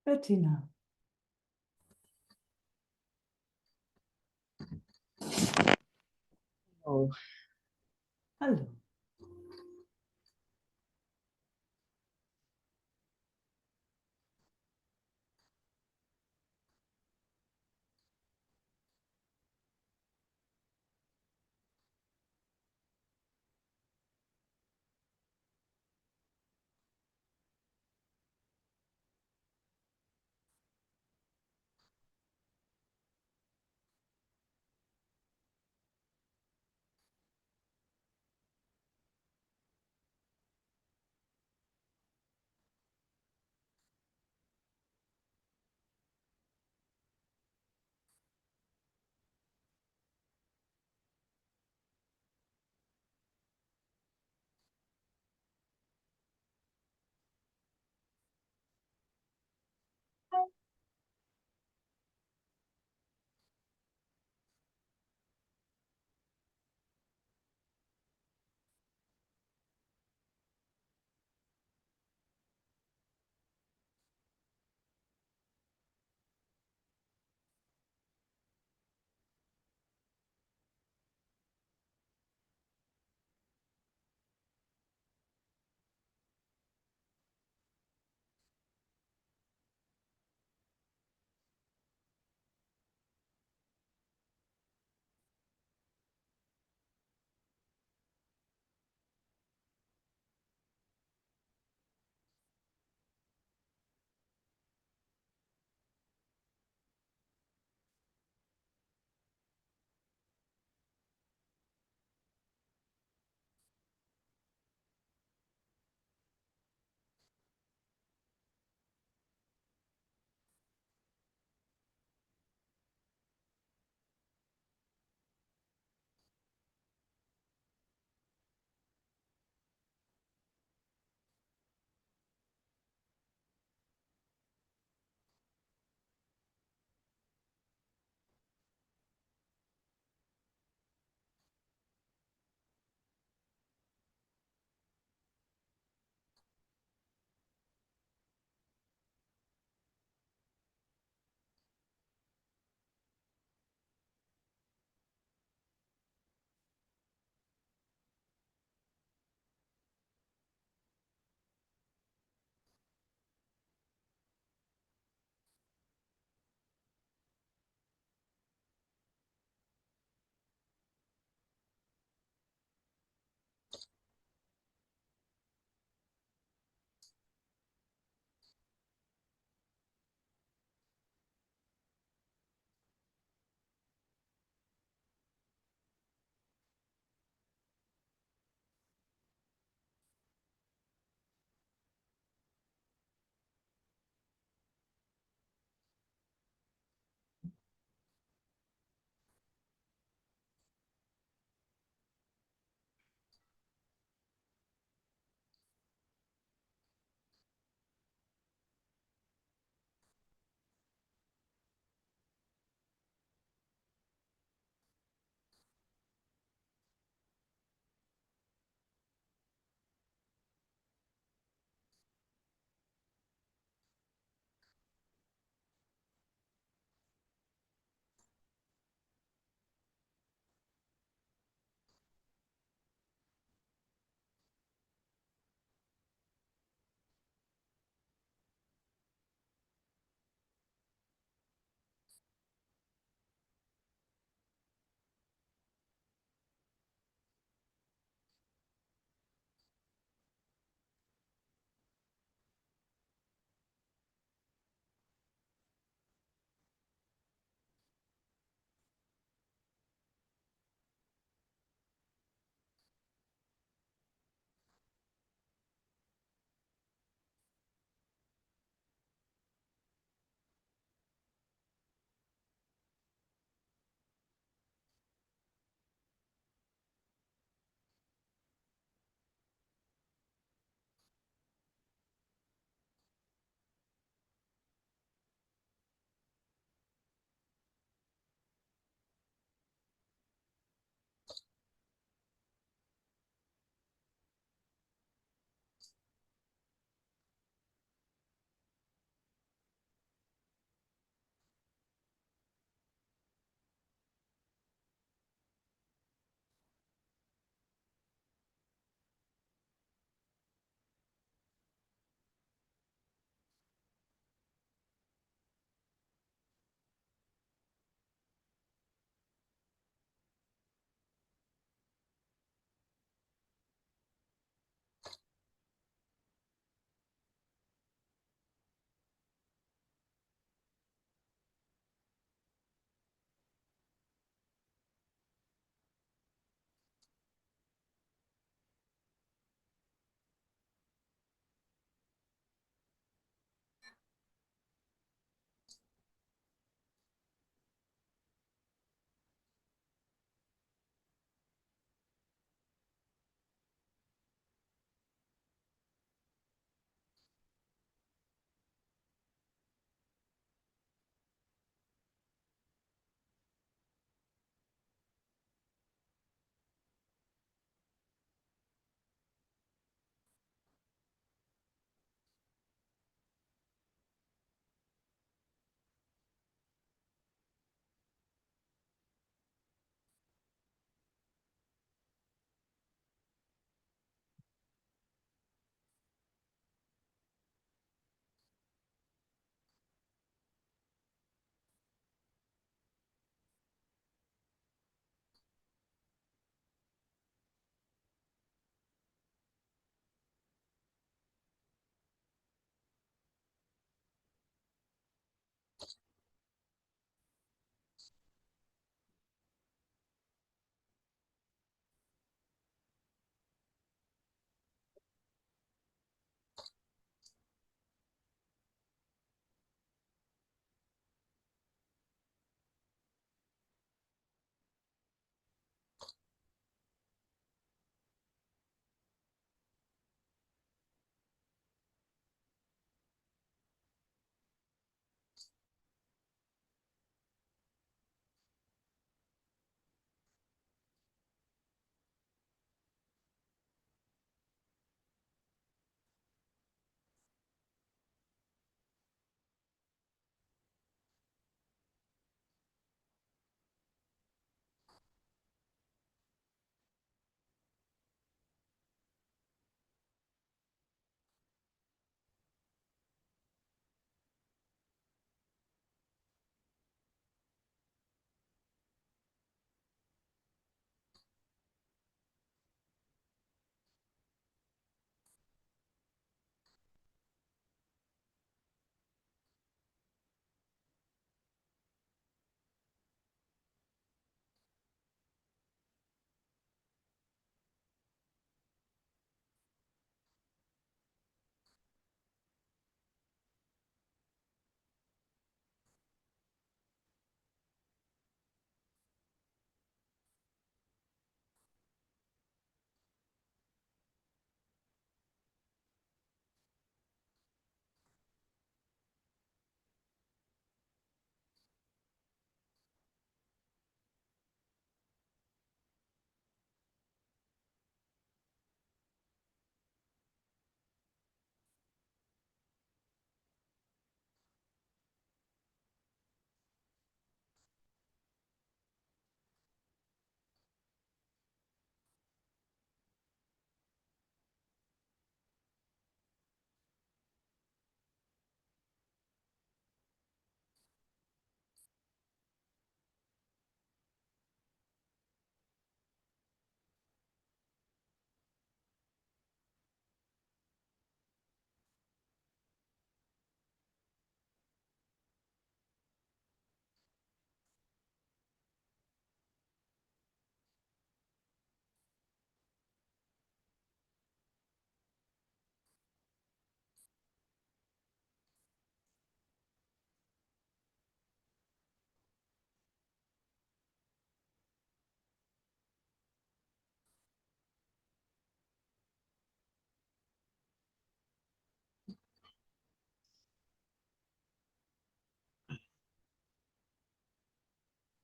Bettina. Oh, Hallo.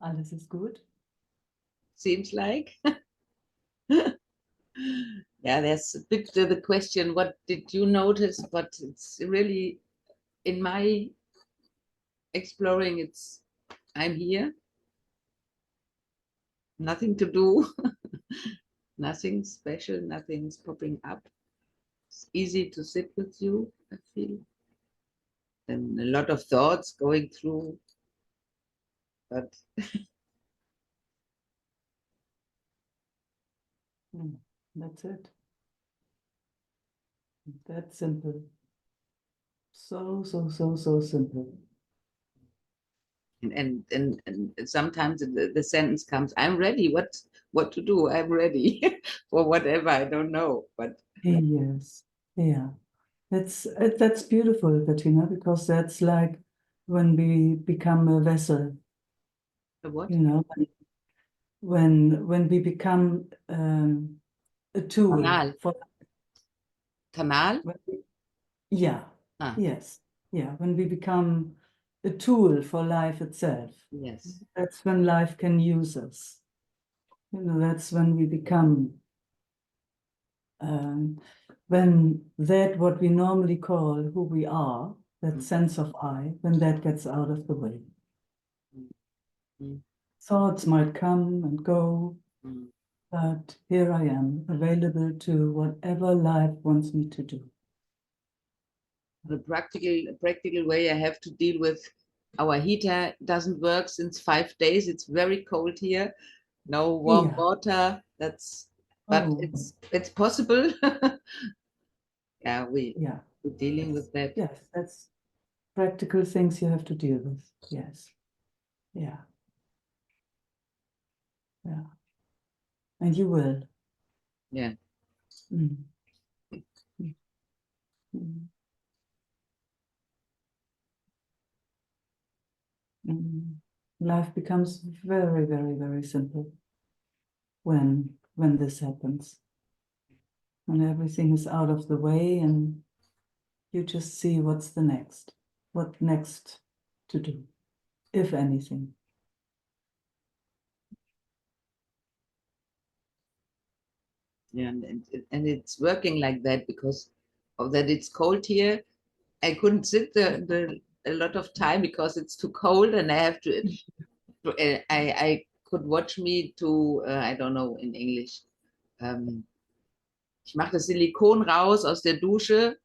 Alles ist gut. Seems like. Yeah, there's a bit the question, what did you notice? But it's really, in my exploring, I'm here, nothing to do, nothing special, nothing's popping up. It's easy to sit with you, I feel. And a lot of thoughts going through, but That's it. That's simple. So simple. and sometimes the sentence comes, I'm ready. What to do? I'm ready for whatever, I don't know. But Yes. Yeah. That's beautiful, Bettina, because that's like when we become a vessel, what? you know, when we become a tool Kanal. for Kanal? yeah, Ah, yes, yeah, when we become a tool for life itself, yes. that's when life can use us. You know, that's when we become um, when that what we normally call who we are, that sense of I, when that gets out of the way. Mm, Thoughts might come and go, mm. but here I am, available to whatever life wants me to do. The practical way, I have to deal with our heater doesn't work since 5 days. It's very cold here. No warm Yeah. water. That's but Oh, it's possible. Yeah, yeah. we're dealing with that. Yes, that's practical things you have to deal with. Yes. Yeah. Yeah. And you will. Yeah. Mm. Mm. Mm. Mm. Life becomes very simple when this happens. When everything is out of the way and you just see what's the next, what next to do, if anything. Yeah, and it's working like that because of that it's cold here. I couldn't sit the a lot of time because it's too cold, and I have I could watch me to I don't know in English. Ich mache das Silikon raus aus der Dusche,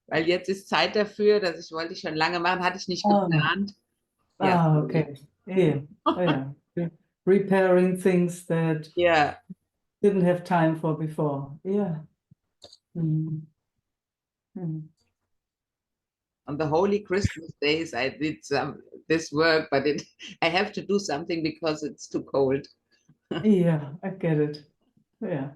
weil jetzt ist Zeit dafür, wollte ich schon lange machen, hatte ich nicht Oh, geplant. Ja, sorry. okay. Yeah. Oh, yeah. Repairing things that Yeah, didn't have time for before. Yeah. Mm. Mm. on the holy Christmas days, I did this work, but I have to do something because it's too cold. Yeah, I get it. Yeah.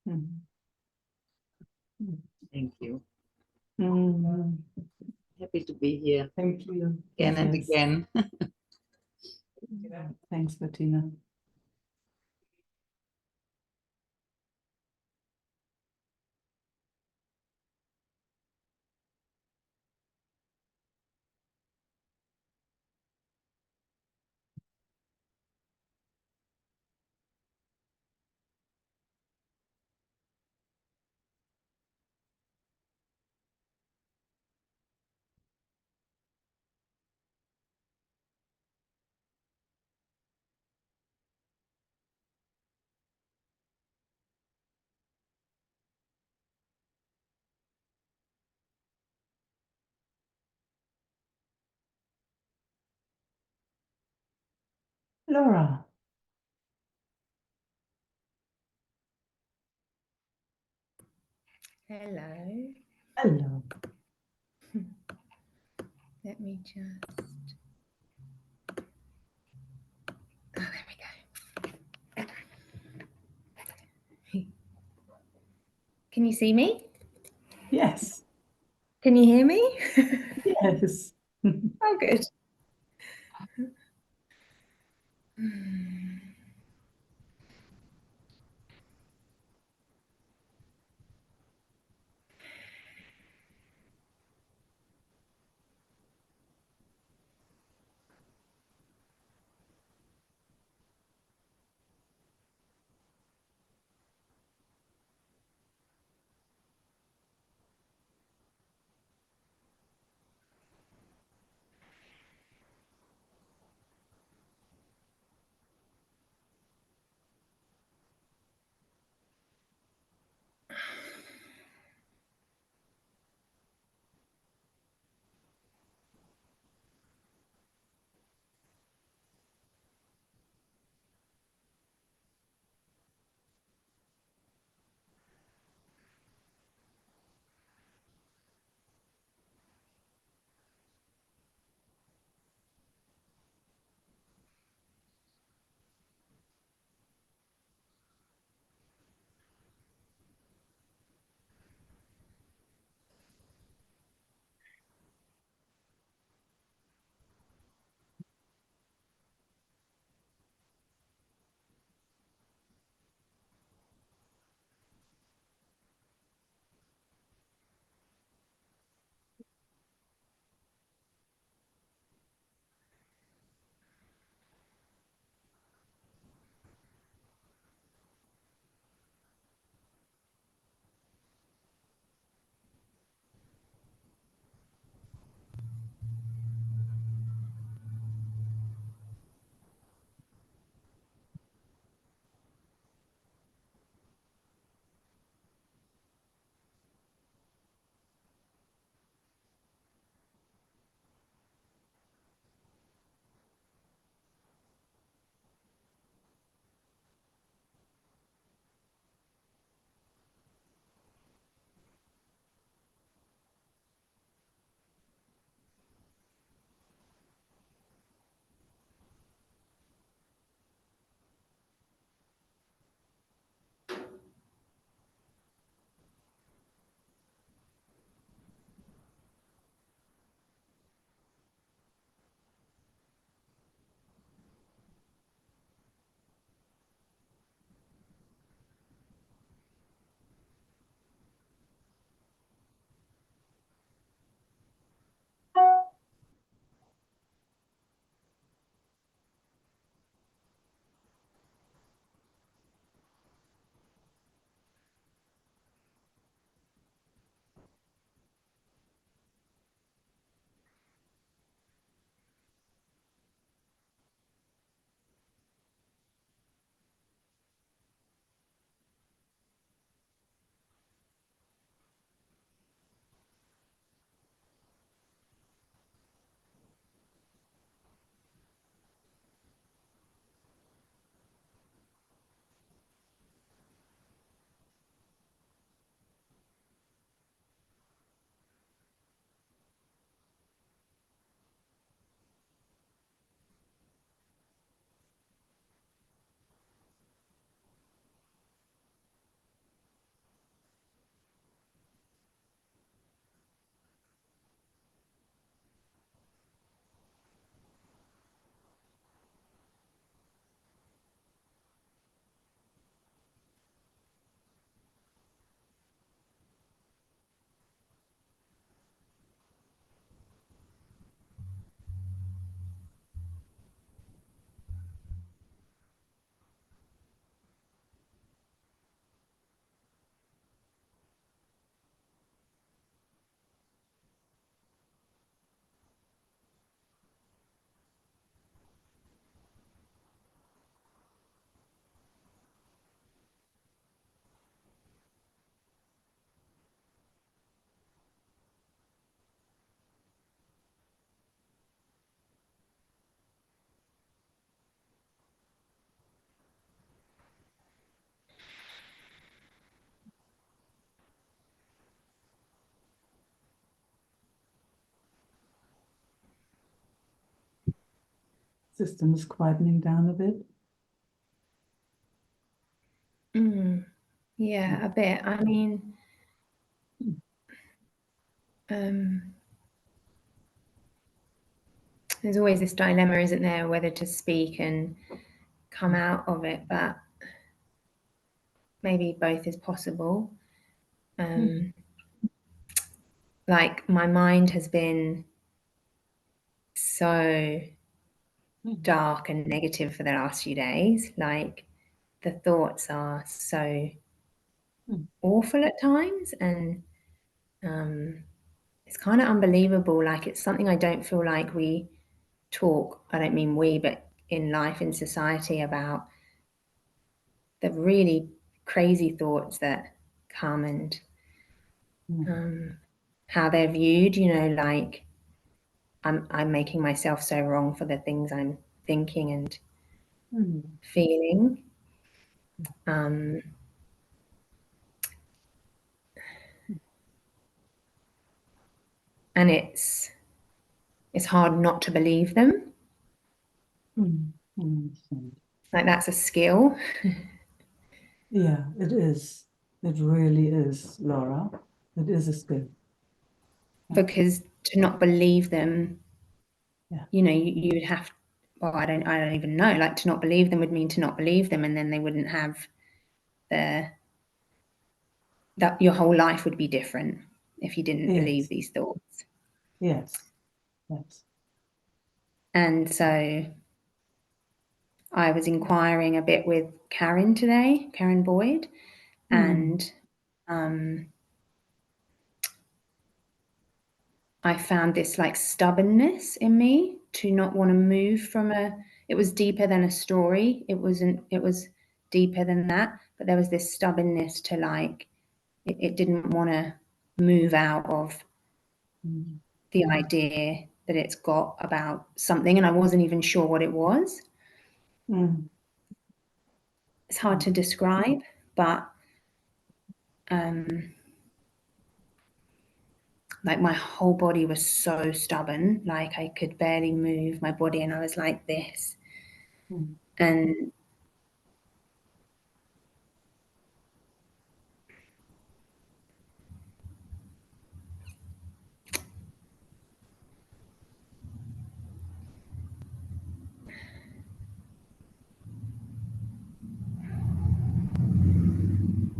Mm. Thank you. Mm. Happy to be here Thank you. again and Yes. again. Thanks, Bettina. Laura. Hello. Hello. Let me just. Oh, there we go. Can you see me? Yes. Can you hear me? Yes. Oh, good. system is quietening down a bit. Yeah, a bit. I mean, there's always this dilemma, isn't there, whether to speak and come out of it, but maybe both is possible. Like my mind has been so dark and negative for the last few days. Like the thoughts are so awful at times, and it's kind of unbelievable. Like it's something I don't feel like we talk, I don't mean we, but in life, in society, about the really crazy thoughts that come and how they're viewed, you know, like I'm making myself so wrong for the things I'm thinking and feeling. And it's hard not to believe them. Like that's a skill. Yeah, it is. It really is, Laura. It is a skill. Because to not believe them, Yeah. you know, you would have, well, I don't even know, like to not believe them would mean to not believe them, and then they wouldn't have that your whole life would be different if you didn't believe these thoughts. Yes. Yes. And so I was inquiring a bit with Karen today, Karen Boyd, and I found this like stubbornness in me to not want to move from it was deeper than a story. It was deeper than that, but there was this stubbornness to like, it didn't want to move out of the idea that it's got about something, and I wasn't even sure what it was. It's hard to describe, but like my whole body was so stubborn, like I could barely move my body, and I was like this. And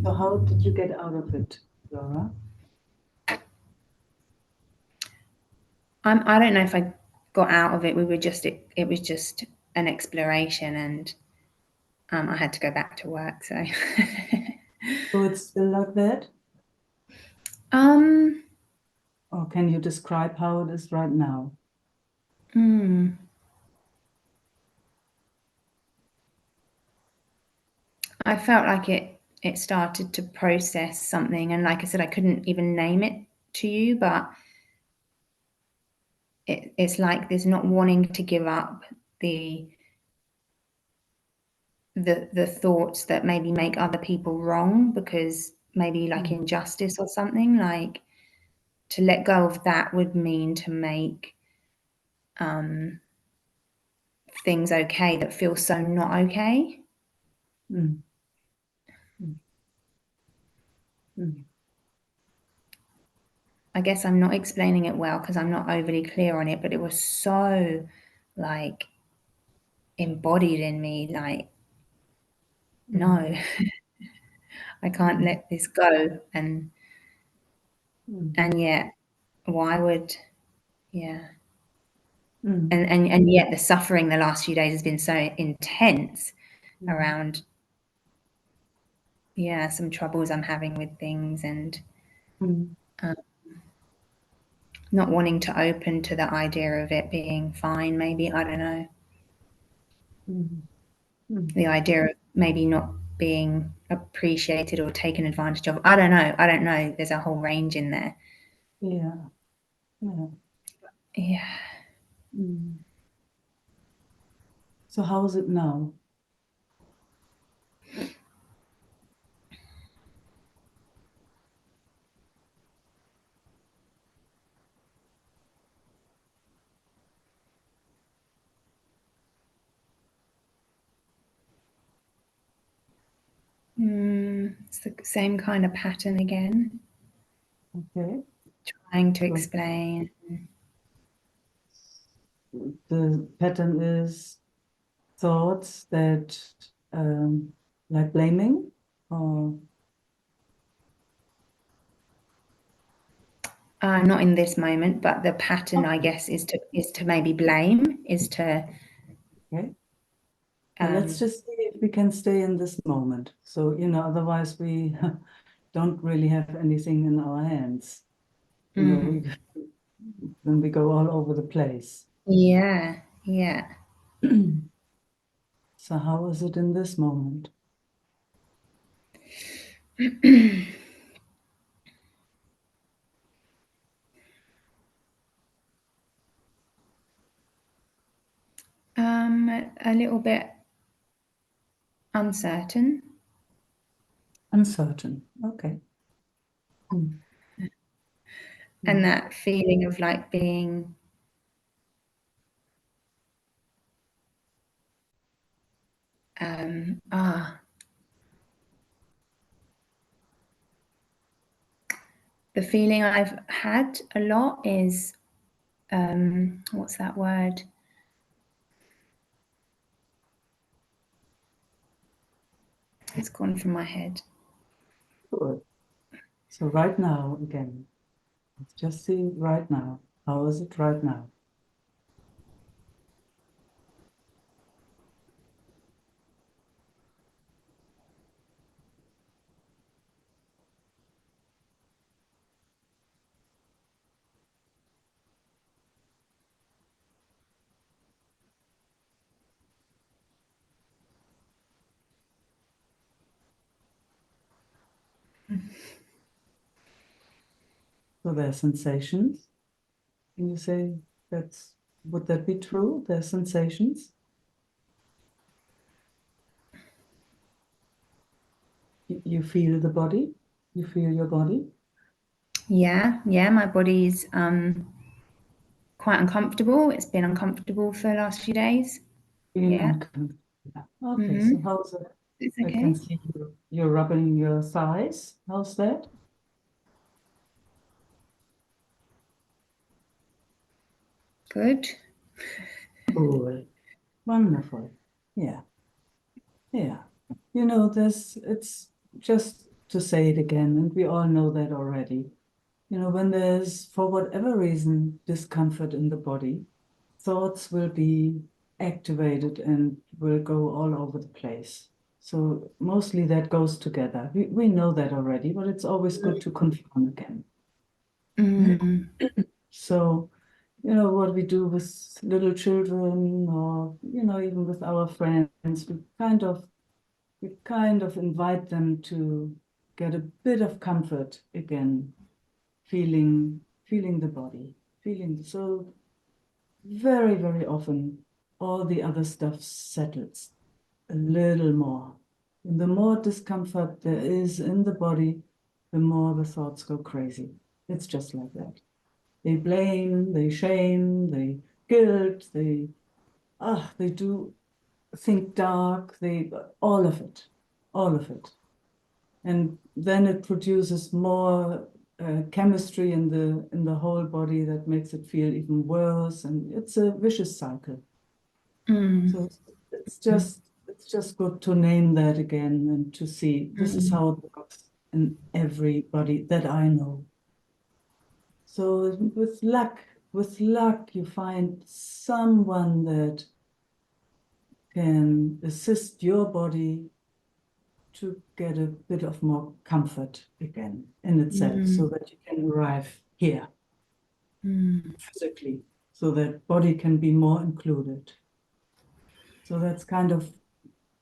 So how did you get out of it, Laura? I don't know if I got out of it. It was just an exploration, and I had to go back to work. So, So it's still like that? Or can you describe how it is right now? I felt like it started to process something, and like I said, I couldn't even name it to you, but it's like there's not wanting to give up the thoughts that maybe make other people wrong, because maybe like injustice or something. Like to let go of that would mean to make things okay that feel so not okay. I guess I'm not explaining it well because I'm not overly clear on it, but it was so like embodied in me, like no, I can't let this go. And yet why would, yeah. And yet the suffering the last few days has been so intense around, yeah, some troubles I'm having with things, and not wanting to open to the idea of it being fine, maybe, I don't know. The idea of maybe not being appreciated or taken advantage of. I don't know. There's a whole range in there. Yeah. Yeah. So how is it now? It's the same kind of pattern again, Okay. trying to So explain. the pattern is thoughts that like blaming or Not in this moment, but the pattern, I guess, is to maybe blame, is to. okay. So let's just see if we can stay in this moment. So, otherwise we don't really have anything in our hands. Then we go all over the place. Yeah. So how is it in this moment? A little bit uncertain. Uncertain. Okay. And that feeling of like being the feeling I've had a lot is what's that word? It's gone from my head. Good. So right now, again, let's just see right now. How is it right now? So there are sensations. Can you say would that be true? There are sensations? You feel the body? You feel your body? Yeah, my body's quite uncomfortable. It's been uncomfortable for the last few days. Feeling Yeah. uncomfortable. Okay, so how's it? It's I okay. can see you're rubbing your thighs. How's that? Good. Cool. Wonderful. Yeah. Yeah. It's just to say it again, and we all know that already. When there's, for whatever reason, discomfort in the body, thoughts will be activated and will go all over the place. So mostly that goes together. We know that already, but it's always good to confirm again. So, what we do with little children or, even with our friends, we kind of invite them to get a bit of comfort again, feeling the body, feeling. So very, very often all the other stuff settles a little more. And the more discomfort there is in the body, the more the thoughts go crazy. It's just like that. They blame, they shame, they guilt, they do think dark, all of it, all of it. And then it produces more chemistry in the whole body that makes it feel even worse, and it's a vicious cycle. So it's just good to name that again and to see this is how it works in everybody that I know. So with luck, you find someone that can assist your body to get a bit of more comfort again in itself so that you can arrive here physically, so that body can be more included. So that's kind of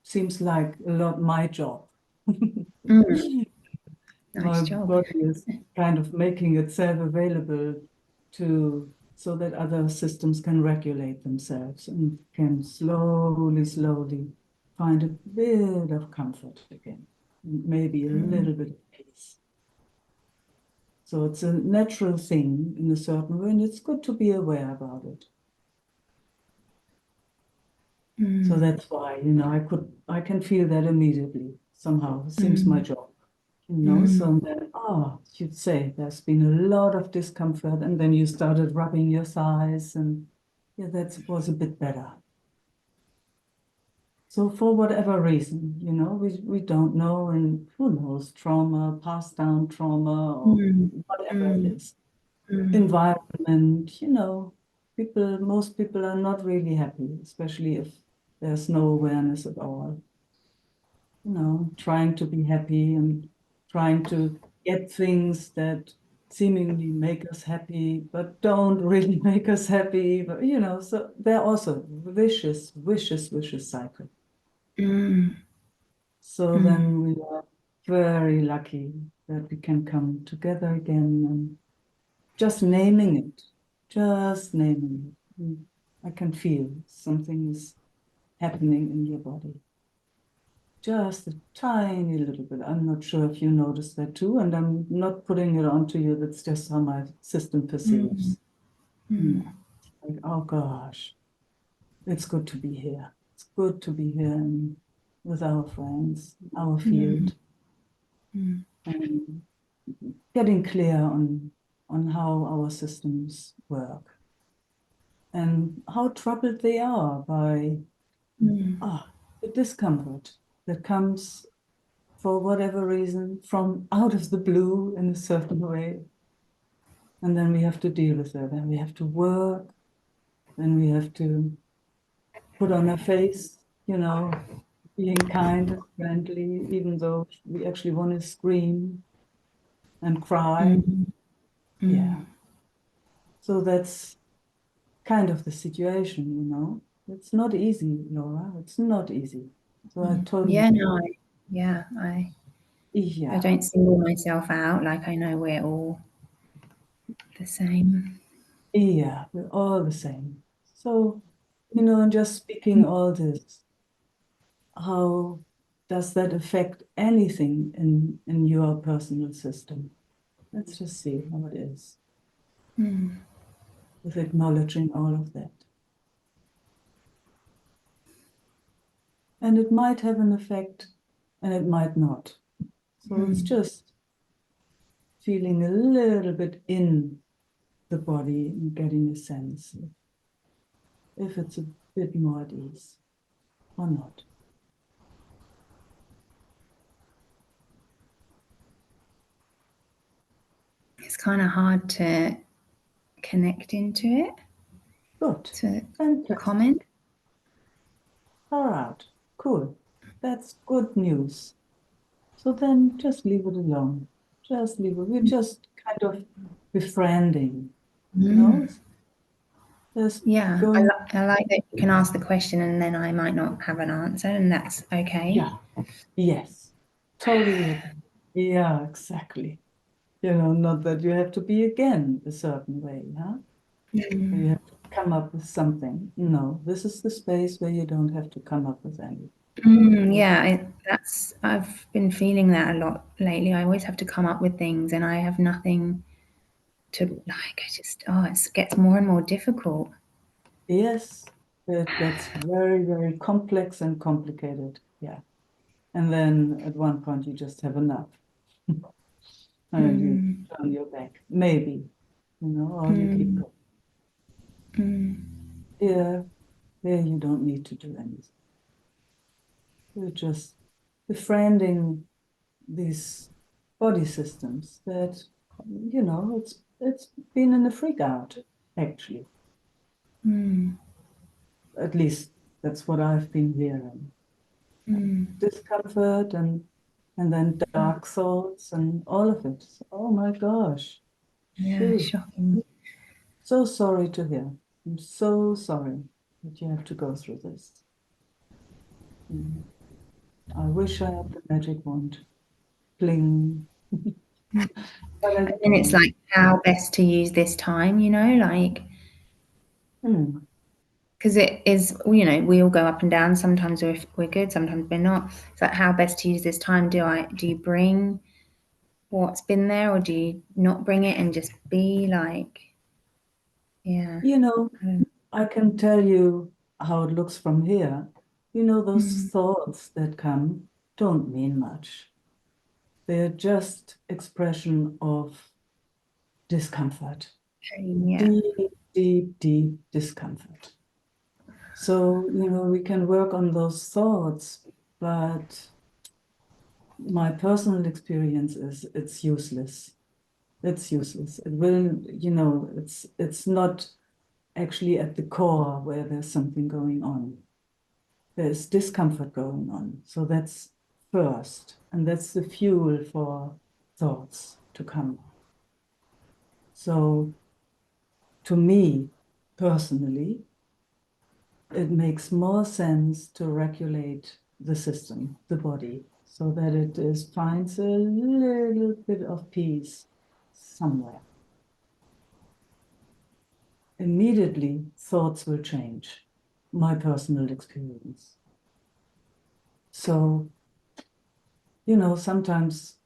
seems like a lot my job. My Nice job. body is kind of making itself available so that other systems can regulate themselves and can slowly find a bit of comfort again, maybe a little bit of peace. So it's a natural thing in a certain way, and it's good to be aware about it. So that's why, I can feel that immediately. Somehow, it seems my job. So then, you'd say there's been a lot of discomfort, and then you started rubbing your thighs, and yeah, that was a bit better. So for whatever reason, we don't know, and who knows, trauma, passed down trauma, or whatever it is, environment, most people are not really happy, especially if there's no awareness at all. Trying to be happy and trying to get things that seemingly make us happy, but don't really make us happy. But, so they're also vicious cycle. So then we are very lucky that we can come together again and just naming it, I can feel something is happening in your body. Just a tiny little bit. I'm not sure if you notice that too, and I'm not putting it onto you. That's just how my system perceives. Like, oh gosh, it's good to be here. It's good to be here and with our friends, our field, and getting clear on how our systems work and how troubled they are by the discomfort that comes for whatever reason from out of the blue in a certain way. And then we have to deal with it. Then we have to work. Then we have to put on a face, being kind and friendly, even though we actually want to scream and cry. Yeah. So that's kind of the situation. It's not easy, Laura. It's not easy. So I totally. I Yeah. don't single myself out. Like, I know we're all the same. Yeah, we're all the same. So, and just speaking all this, how does that affect anything in your personal system? Let's just see how it is with acknowledging all of that. And it might have an effect and it might not. So it's just feeling a little bit in the body and getting a sense if it's a bit more at ease or not. It's kind of hard to connect into it, Good. to Fantastic. comment. All right, cool. That's good news. So then just leave it alone. Just leave it. We're just kind of befriending, Just Yeah, going. I like that you can ask the question and then I might not have an answer, and that's okay. Yeah. Yes. Totally okay. Yeah, exactly. Not that you have to be again a certain way, huh? You have to come up with something. No, this is the space where you don't have to come up with anything. Yeah, I've been feeling that a lot lately. I always have to come up with things and I have nothing to like. It gets more and more difficult. Yes, it gets very, very complex and complicated. Yeah. And then at one point you just have enough. And you turn your back. Maybe, or you keep going. Yeah, you don't need to do anything. You're just befriending these body systems that, it's been in a freak out, actually. At least that's what I've been hearing. Discomfort and then dark thoughts and all of it. Oh my gosh. Yeah, Phew. shocking. So sorry to hear. I'm so sorry that you have to go through this. I wish I had the magic wand. Bling. But I And it's don't. like how best to use this time, like because it is, we all go up and down. Sometimes we're good, sometimes we're not. It's like how best to use this time. Do you bring what's been there, or do you not bring it and just be like, yeah. I can tell you how it looks from here. Those thoughts that come don't mean much. They are just expression of discomfort. Yeah. Deep, deep, deep discomfort. So, we can work on those thoughts, but my personal experience is it's useless. It's useless. It will, it's not actually at the core where there's something going on. There's discomfort going on. So that's first, and that's the fuel for thoughts to come. So to me, personally, it makes more sense to regulate the system, the body, so that finds a little bit of peace somewhere. Immediately, thoughts will change, my personal experience. So, sometimes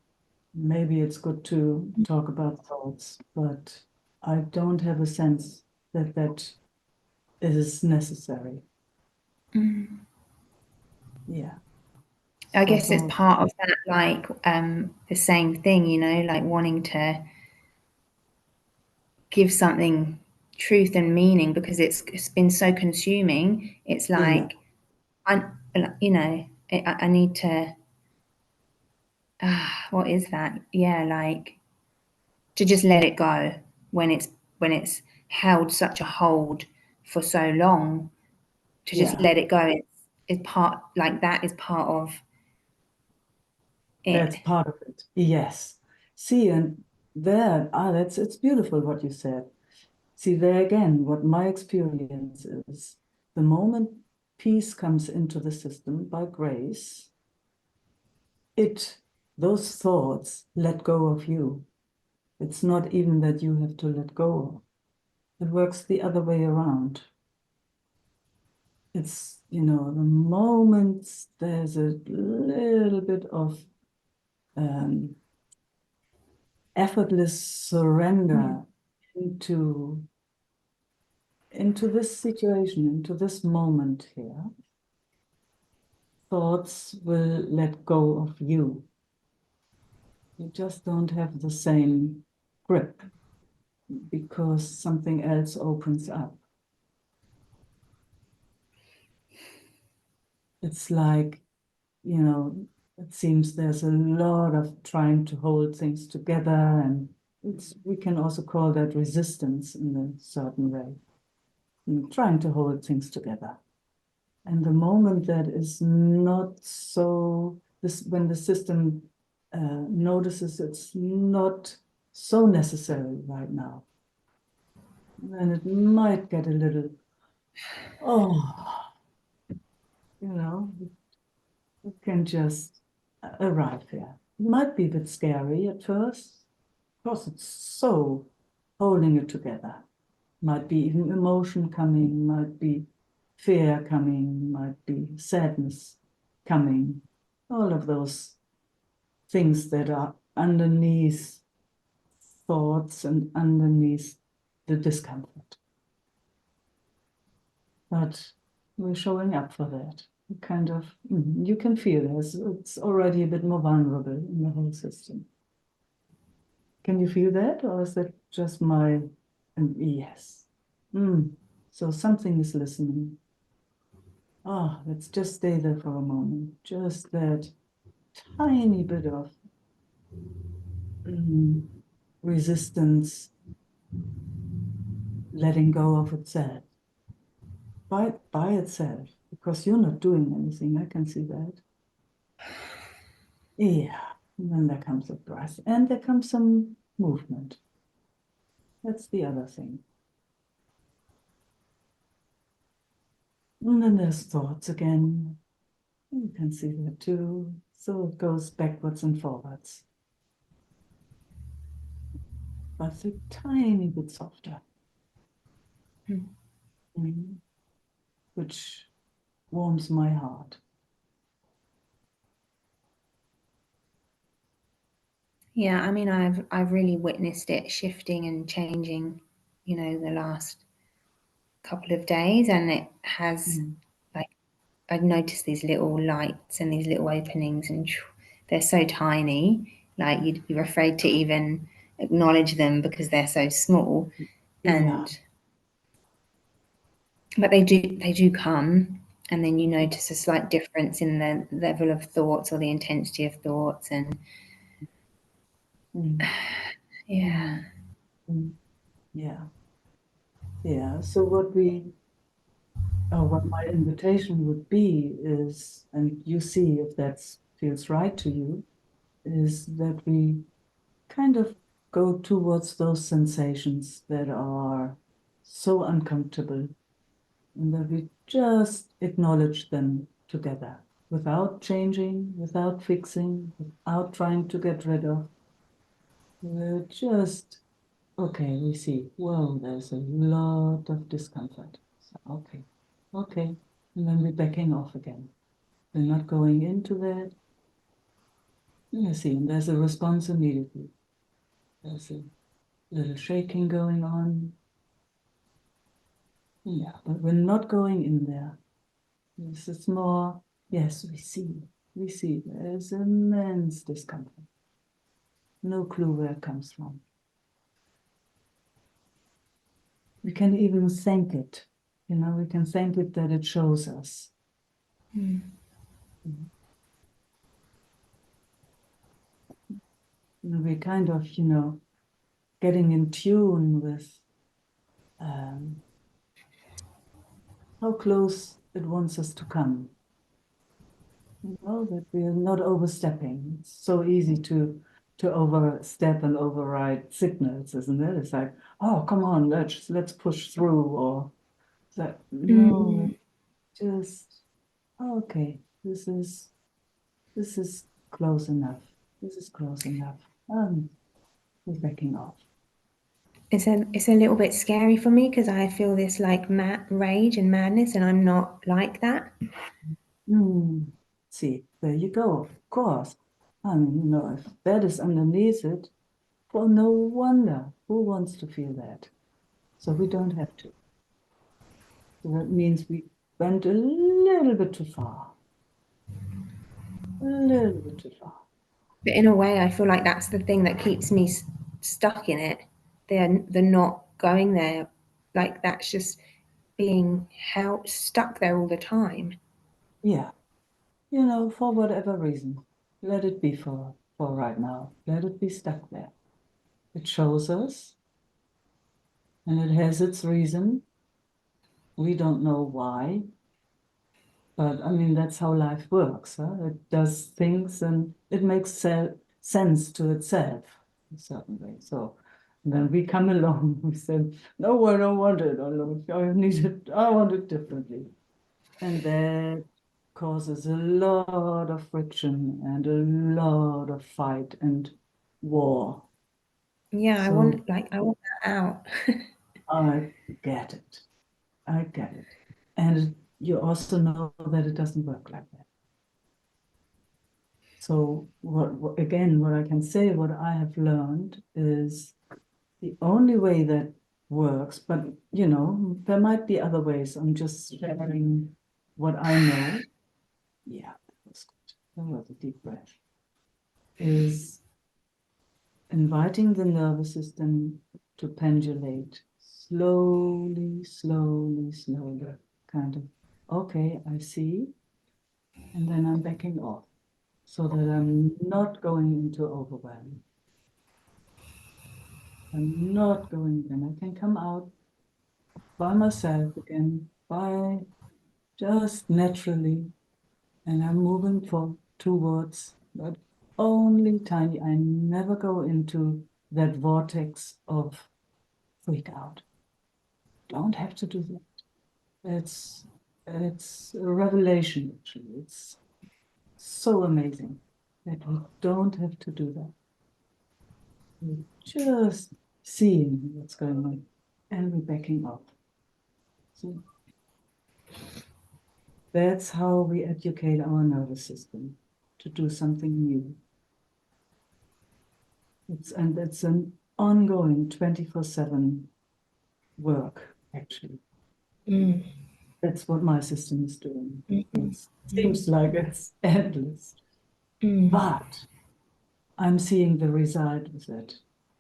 maybe it's good to talk about thoughts, but I don't have a sense that that is necessary. Yeah. I guess it's So, part of that, like the same thing, like wanting to give something truth and meaning because it's been so consuming. It's like I need to. What is that? Yeah, like to just let it go when it's held such a hold for so long. To just yeah. let it go. It's part like that is part of it. That's part of it. Yes. See, and it's beautiful what you said. See, there again, what my experience is, the moment peace comes into the system by grace, those thoughts let go of you. It's not even that you have to let go. It works the other way around. It's, the moment there's a little bit of effortless surrender into this situation, into this moment here, thoughts will let go of you. You just don't have the same grip because something else opens up. It's like, it seems there's a lot of trying to hold things together, and we can also call that resistance in a certain way. Trying to hold things together. And the moment that is not so, when the system notices it's not so necessary right now, then it might get a little, it can just arrive here. It might be a bit scary at first, because it's so holding it together. Might be even emotion coming, might be fear coming, might be sadness coming, all of those things that are underneath thoughts and underneath the discomfort. But we're showing up for that. Kind of, you can feel it's already a bit more vulnerable in the whole system. Can you feel that, or is that just my, yes. So something is listening. Let's just stay there for a moment. Just that tiny bit of resistance, letting go of itself by itself, because you're not doing anything. I can see that. Yeah. And then there comes a breath, and there comes some movement. That's the other thing. And then there's thoughts again. You can see that too. So it goes backwards and forwards. But it's a tiny bit softer. Which warms my heart. Yeah, I mean, I've really witnessed it shifting and changing, the last couple of days, and it has like I've noticed these little lights and these little openings, and they're so tiny, Like you're afraid to even acknowledge them because they're so small. And but they do come, and then you notice a slight difference in the level of thoughts or the intensity of thoughts, and yeah. So what my invitation would be is, and you see if that feels right to you, is that we kind of go towards those sensations that are so uncomfortable, and that we just acknowledge them together without changing, without fixing, without trying to get rid of. We're just, okay, we see, whoa, there's a lot of discomfort. So, okay. And then we're backing off again. We're not going into that. You see, and there's a response immediately. There's a little shaking going on. Yeah, but we're not going in there. This is more, yes, we see there's immense discomfort. No clue where it comes from. We can even thank it. We can thank it that it shows us. We're kind of, getting in tune with how close it wants us to come. That we are not overstepping. It's so easy to overstep and override signals, isn't it? It's like, oh, come on, let's push through, or that no, just okay, this is close enough. This is close enough. We're backing off. It's a little bit scary for me because I feel this like rage and madness, and I'm not like that. See, there you go. Of course. If that is underneath it, well, no wonder. Who wants to feel that? So we don't have to. So that means we went a little bit too far. A little bit too far. But in a way, I feel like that's the thing that keeps me stuck in it. They're not going there. Like that's just being held stuck there all the time. Yeah. For whatever reason. Let it be for right now. Let it be stuck there. It shows us, and it has its reason. We don't know why, but I mean, that's how life works. It does things and it makes sense to itself in a certain way. So then we come along, we say, no, I don't want it. I need it. I want it differently. And that causes a lot of friction and a lot of fight and war. Yeah, I want that out. I get it. And you also know that it doesn't work like that. So what I can say, what I have learned is the only way that works, but there might be other ways. I'm just sharing what I know. Yeah, that was good. That was a deep breath. Is inviting the nervous system to pendulate slowly, kind of, okay, I see, and then I'm backing off so that I'm not going into overwhelm. I'm not going in. I can come out by myself again, by just naturally, and I'm moving towards, but only tiny. I never go into that vortex of freak out. Don't have to do that. It's a revelation, actually. It's so amazing that we don't have to do that. We're just seeing what's going on and we're backing off. So that's how we educate our nervous system to do something new. It's an ongoing 24/7 work, actually. That's what my system is doing. It seems like it's endless. But I'm seeing the result with it.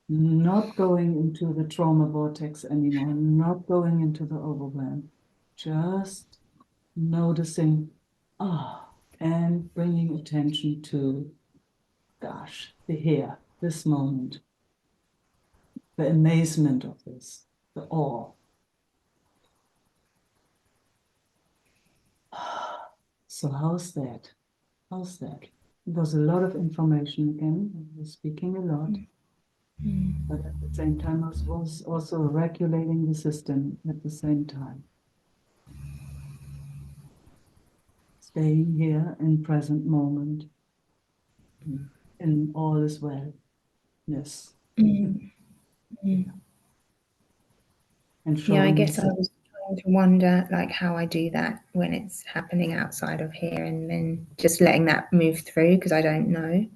Not going into the trauma vortex anymore, not going into the overwhelm, just noticing, and bringing attention to, gosh, the here, this moment, the amazement of this, the awe. So how's that? How's that? It was a lot of information again. I was speaking a lot, but at the same time, I was also regulating the system at the same time. Staying here in present moment, and all is well. Yes. Mm. Mm. And Yeah, I showing guess I itself. was trying to wonder like how I do that when it's happening outside of here, and then just letting that move through because I don't know.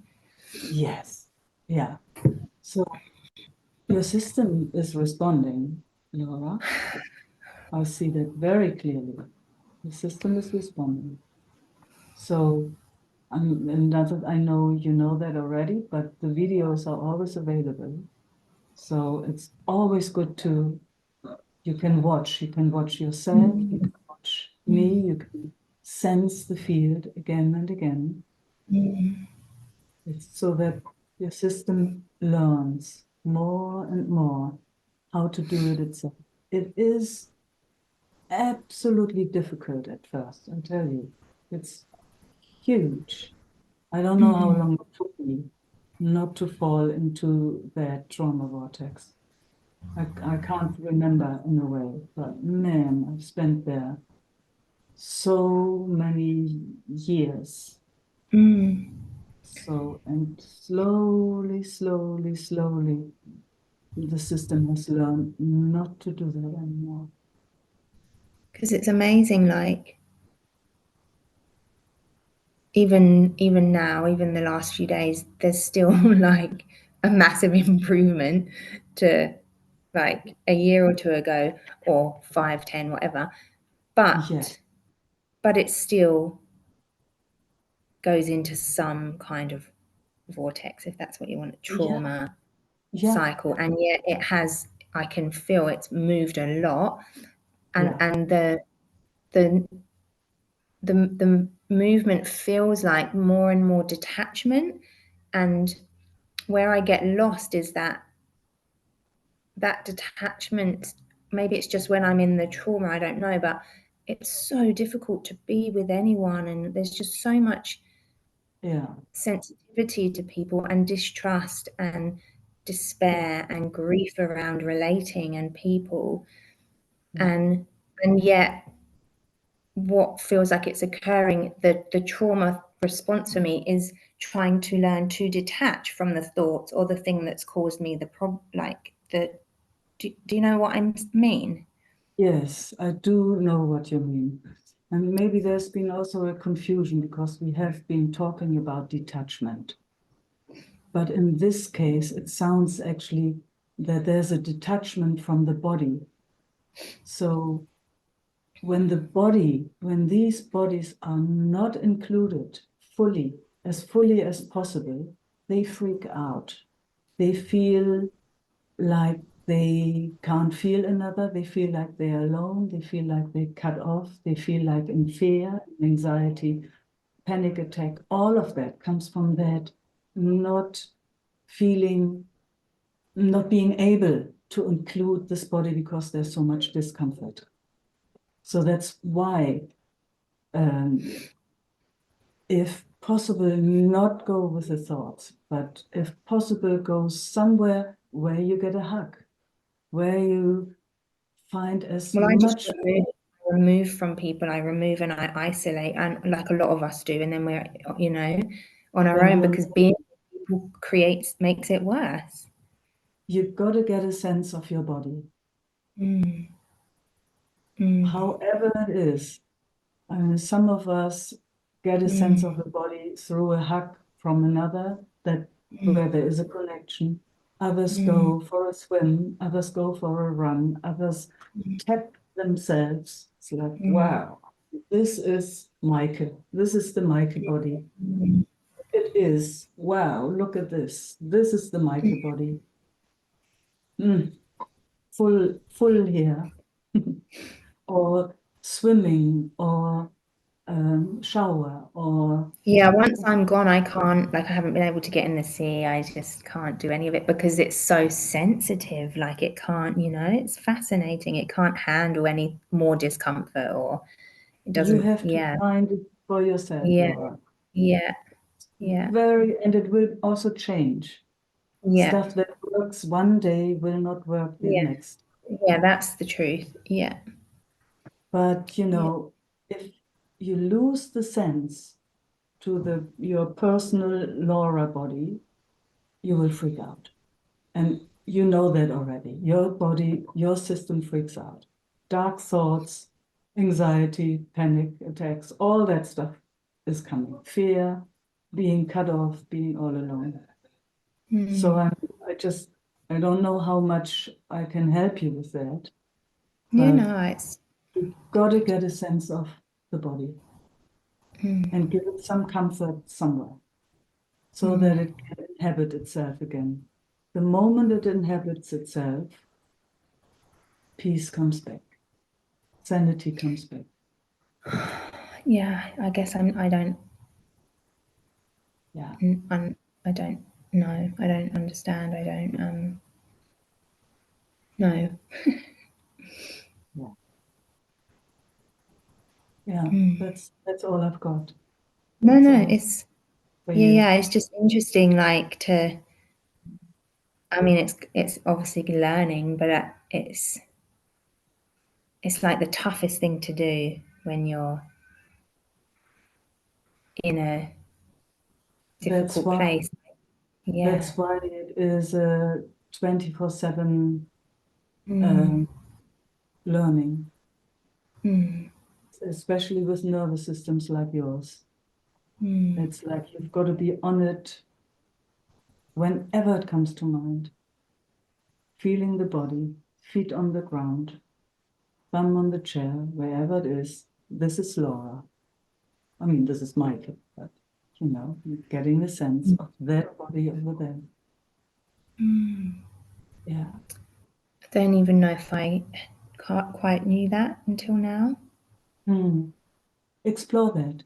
Yes. Yeah. So your system is responding, Laura. I see that very clearly. The system is responding. So and that I know you know that already, but the videos are always available. So it's always good to, you can watch yourself, you can watch me, you can sense the field again and again. It's so that your system learns more and more how to do it itself. It is absolutely difficult at first, I tell you. It's huge. I don't know how long it took me not to fall into that trauma vortex. I can't remember in a way, but man, I've spent there so many years. So, and slowly, slowly, slowly, the system has learned not to do that anymore. Because it's amazing, like even now, even the last few days, there's still like a massive improvement to like a year or two ago, or 5, 10, whatever. But Yes. it still goes into some kind of vortex, if that's what you want, trauma cycle. And yet it has, I can feel it's moved a lot. And the movement feels like more and more detachment. And where I get lost is that detachment, maybe it's just when I'm in the trauma, I don't know, but it's so difficult to be with anyone, and there's just so much sensitivity to people and distrust and despair and grief around relating and people. And yet what feels like it's occurring, the trauma response for me is trying to learn to detach from the thoughts or the thing that's caused me the problem, like the do you know what I mean? Yes, I do know what you mean. And maybe there's been also a confusion because we have been talking about detachment. But in this case, it sounds actually that there's a detachment from the body. So when these bodies are not included fully as possible, they freak out. They feel like they can't feel another. They feel like they're alone. They feel like they're cut off. They feel like in fear, anxiety, panic attack. All of that comes from that not being able to include this body because there's so much discomfort. So that's why, if possible, not go with the thoughts, but if possible, go somewhere where you get a hug, where you find as Well, I just much. remove from people. I remove and I isolate, and like a lot of us do, and then we're, you know, on our own, because being with people makes it worse. You've got to get a sense of your body. However it is. I mean, some of us get a sense of the body through a hug from another, where there is a connection. Others go for a swim, others go for a run, others tap themselves. It's like, wow, this is Meike. This is the Meike body. it is. Wow, look at this. This is the Meike body. Full here. Or swimming, or shower, or Yeah, once I'm gone, I can't, like, I haven't been able to get in the sea. I just can't do any of it because it's so sensitive. Like, it can't, you know, it's fascinating. It can't handle any more discomfort, or it you doesn't. have to Yeah, find it for yourself, yeah, Laura. yeah, yeah, And it will also change. yeah, Stuff that works one day will not work the yeah, next. yeah. That's the truth. Yeah, But you yeah, know, if you lose the sense to your personal Laura body, you will freak out. And you know that already. Your body, your system freaks out. Dark thoughts, anxiety, panic attacks, all that stuff is coming. Fear, being cut off, being all alone. So I don't know how much I can help you with that, you but know, it's. you've got to get a sense of the body and give it some comfort somewhere so that it can inhabit itself again. The moment it inhabits itself, peace comes back, sanity comes back. Yeah, I guess I don't. Yeah. I don't know. I don't understand. I don't know. Yeah. Yeah. That's all I've got. No, That's no, all it's for yeah, you. yeah. It's just interesting, like to. I mean, it's obviously learning, but it's like the toughest thing to do when you're in a That's difficult why place. Yeah. that's why it is a 24/7 Mm, learning, mm, especially with nervous systems like yours. mm, It's like you've got to be on it whenever it comes to mind. Feeling the body, feet on the ground, thumb on the chair, wherever it is. This is Laura. I mean, this is Meike, but you know, getting the sense of that body over there. mm. Yeah. I don't even know if I quite knew that until now. Explore that.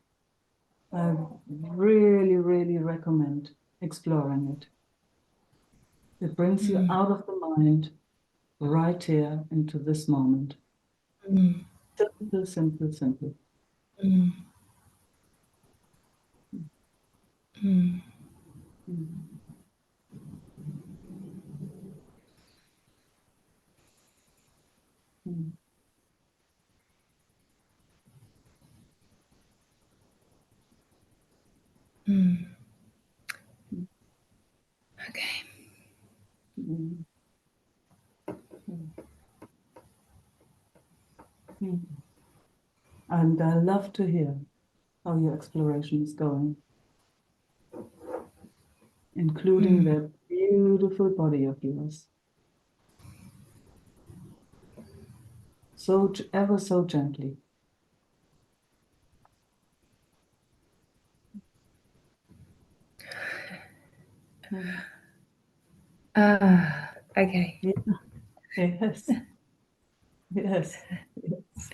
I really, really recommend exploring it. It brings you out of the mind right here into this moment. Mm, Simple, simple, simple. mm, mm, Mm. Mm. mm. Mm. Okay. Mm. Mm. Mm. And I love to hear how your exploration is going, including that beautiful body of yours. So ever so gently. Mm. Okay. Yeah. Yes. Yes. Yes.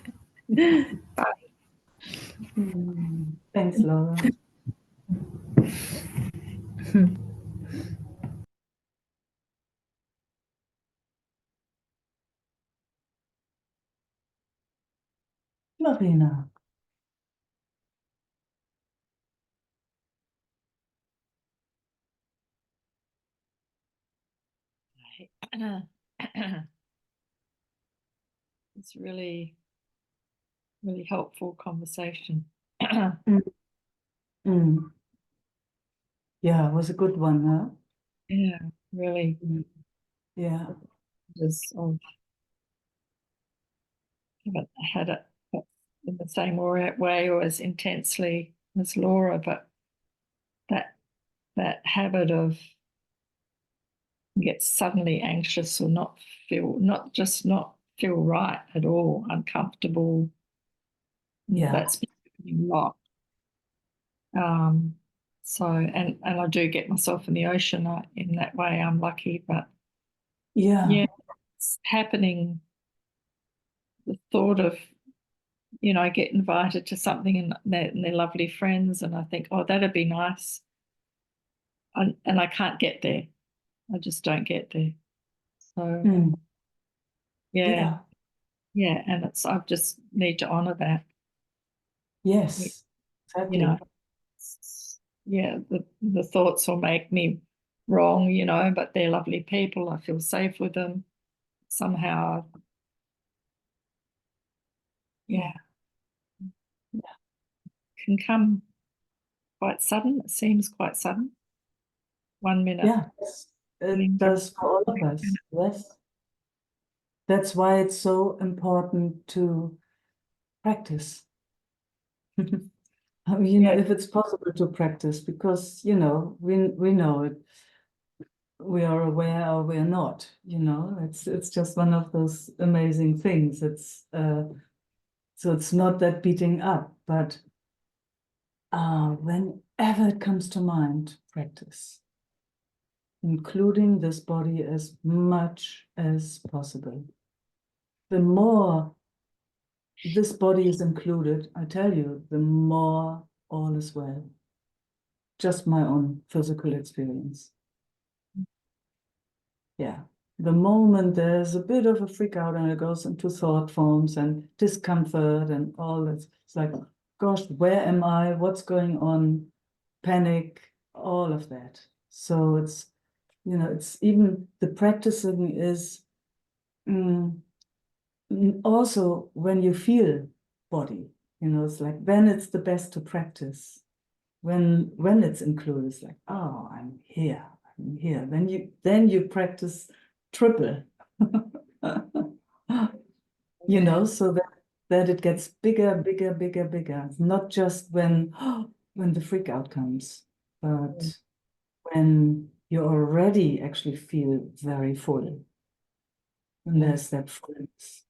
Thanks, Laura. Marina. It's really, really helpful conversation. Mm. Mm. Yeah, it was a good one, huh? Yeah, really Yeah. just haven't had it in the same way or as intensely as Laura, but that habit of get suddenly anxious or not feel right at all, uncomfortable. Yeah. That's been a lot. Um, So, and I do get myself in the ocean. In that way, I'm lucky. But Yeah. it's happening. The thought of, I get invited to something and they're lovely friends, and I think, oh, that'd be nice. And I can't get there. I just don't get there. So, Mm. yeah. And I just need to honor that. Yes, You know, exactly. the thoughts will make me wrong, but they're lovely people. I feel safe with them. Somehow, Yeah. can come quite sudden. It seems quite sudden. 1 minute. Yeah, it does for all of us. Yes. That's why it's so important to practice. I mean, if it's possible to practice, because, we know it. We are aware or we are not, it's just one of those amazing things. So it's not that beating up, but whenever it comes to mind, practice, including this body as much as possible. The more this body is included, I tell you, the more all is well. Just my own physical experience. Yeah. The moment there's a bit of a freak out and it goes into thought forms and discomfort and all this, it's like, gosh, where am I? What's going on? Panic, all of that. So it's, it's even the practicing is also when you feel body, it's like then it's the best to practice. When it's included, it's like, oh, I'm here. Then you practice triple. So that it gets bigger, bigger, bigger, bigger. It's not just when the freak out comes, but when you already actually feel very full. And there's that fullness.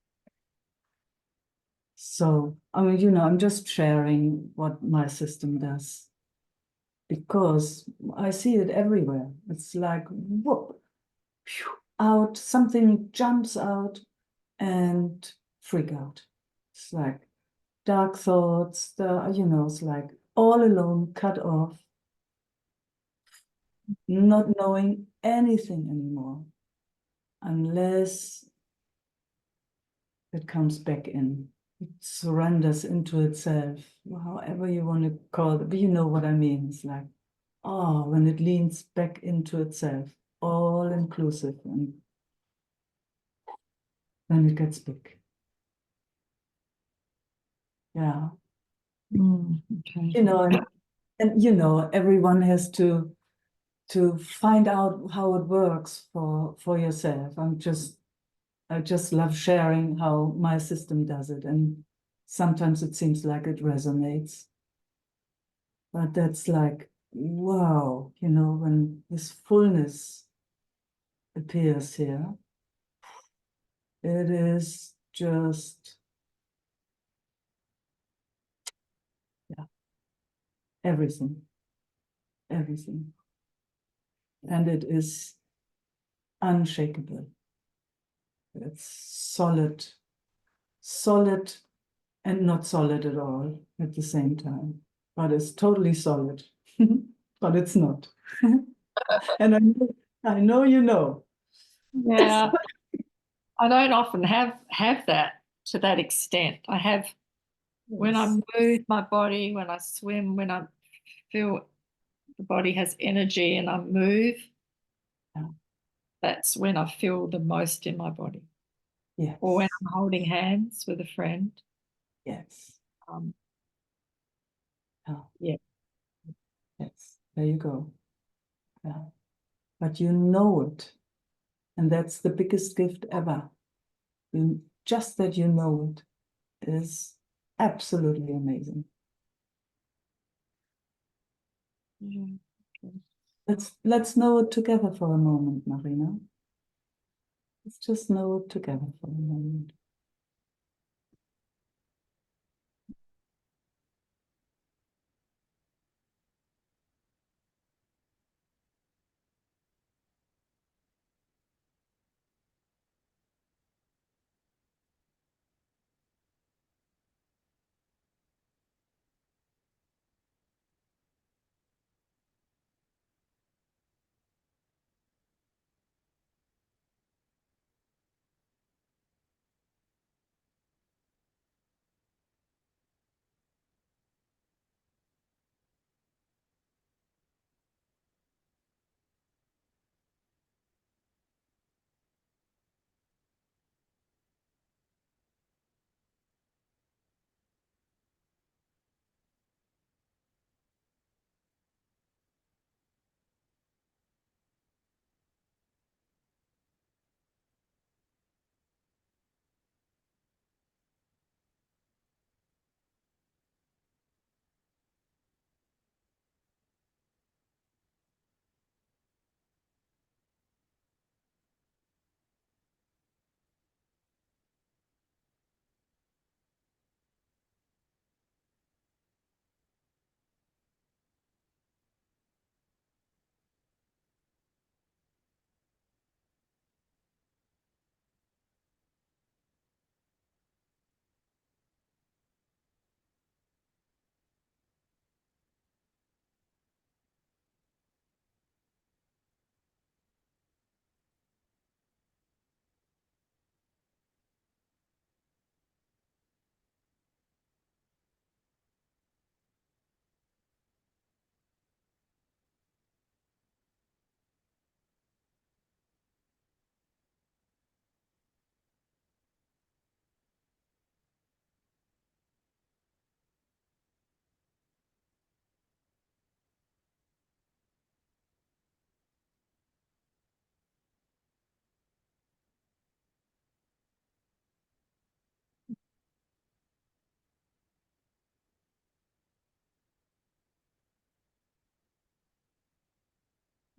So, I mean, I'm just sharing what my system does, because I see it everywhere. It's like, whoop, out, something jumps out and freak out. It's like dark thoughts, it's like all alone, cut off, not knowing anything anymore, unless it comes back in. It surrenders into itself, however you want to call it, but you know what I mean. It's like, when it leans back into itself, all inclusive, and then it gets big. Yeah. Okay. And everyone has to find out how it works for yourself. I just love sharing how my system does it, and sometimes it seems like it resonates. But that's like, wow, when this fullness appears here, it is just, yeah, everything. And it is unshakable. It's solid and not solid at all at the same time, but it's totally solid, but it's not. And I know you know. Yeah. I don't often have that to that extent. I have when I move my body, when I swim, when I feel the body has energy and I move, that's when I feel the most in my body. Yes. Or when I'm holding hands with a friend. Yes. Yeah. Yes. There you go. Yeah. But you know it. And that's the biggest gift ever. Just that you know it is absolutely amazing. Okay. Let's know it together for a moment, Marina. Let's just know it together for a moment.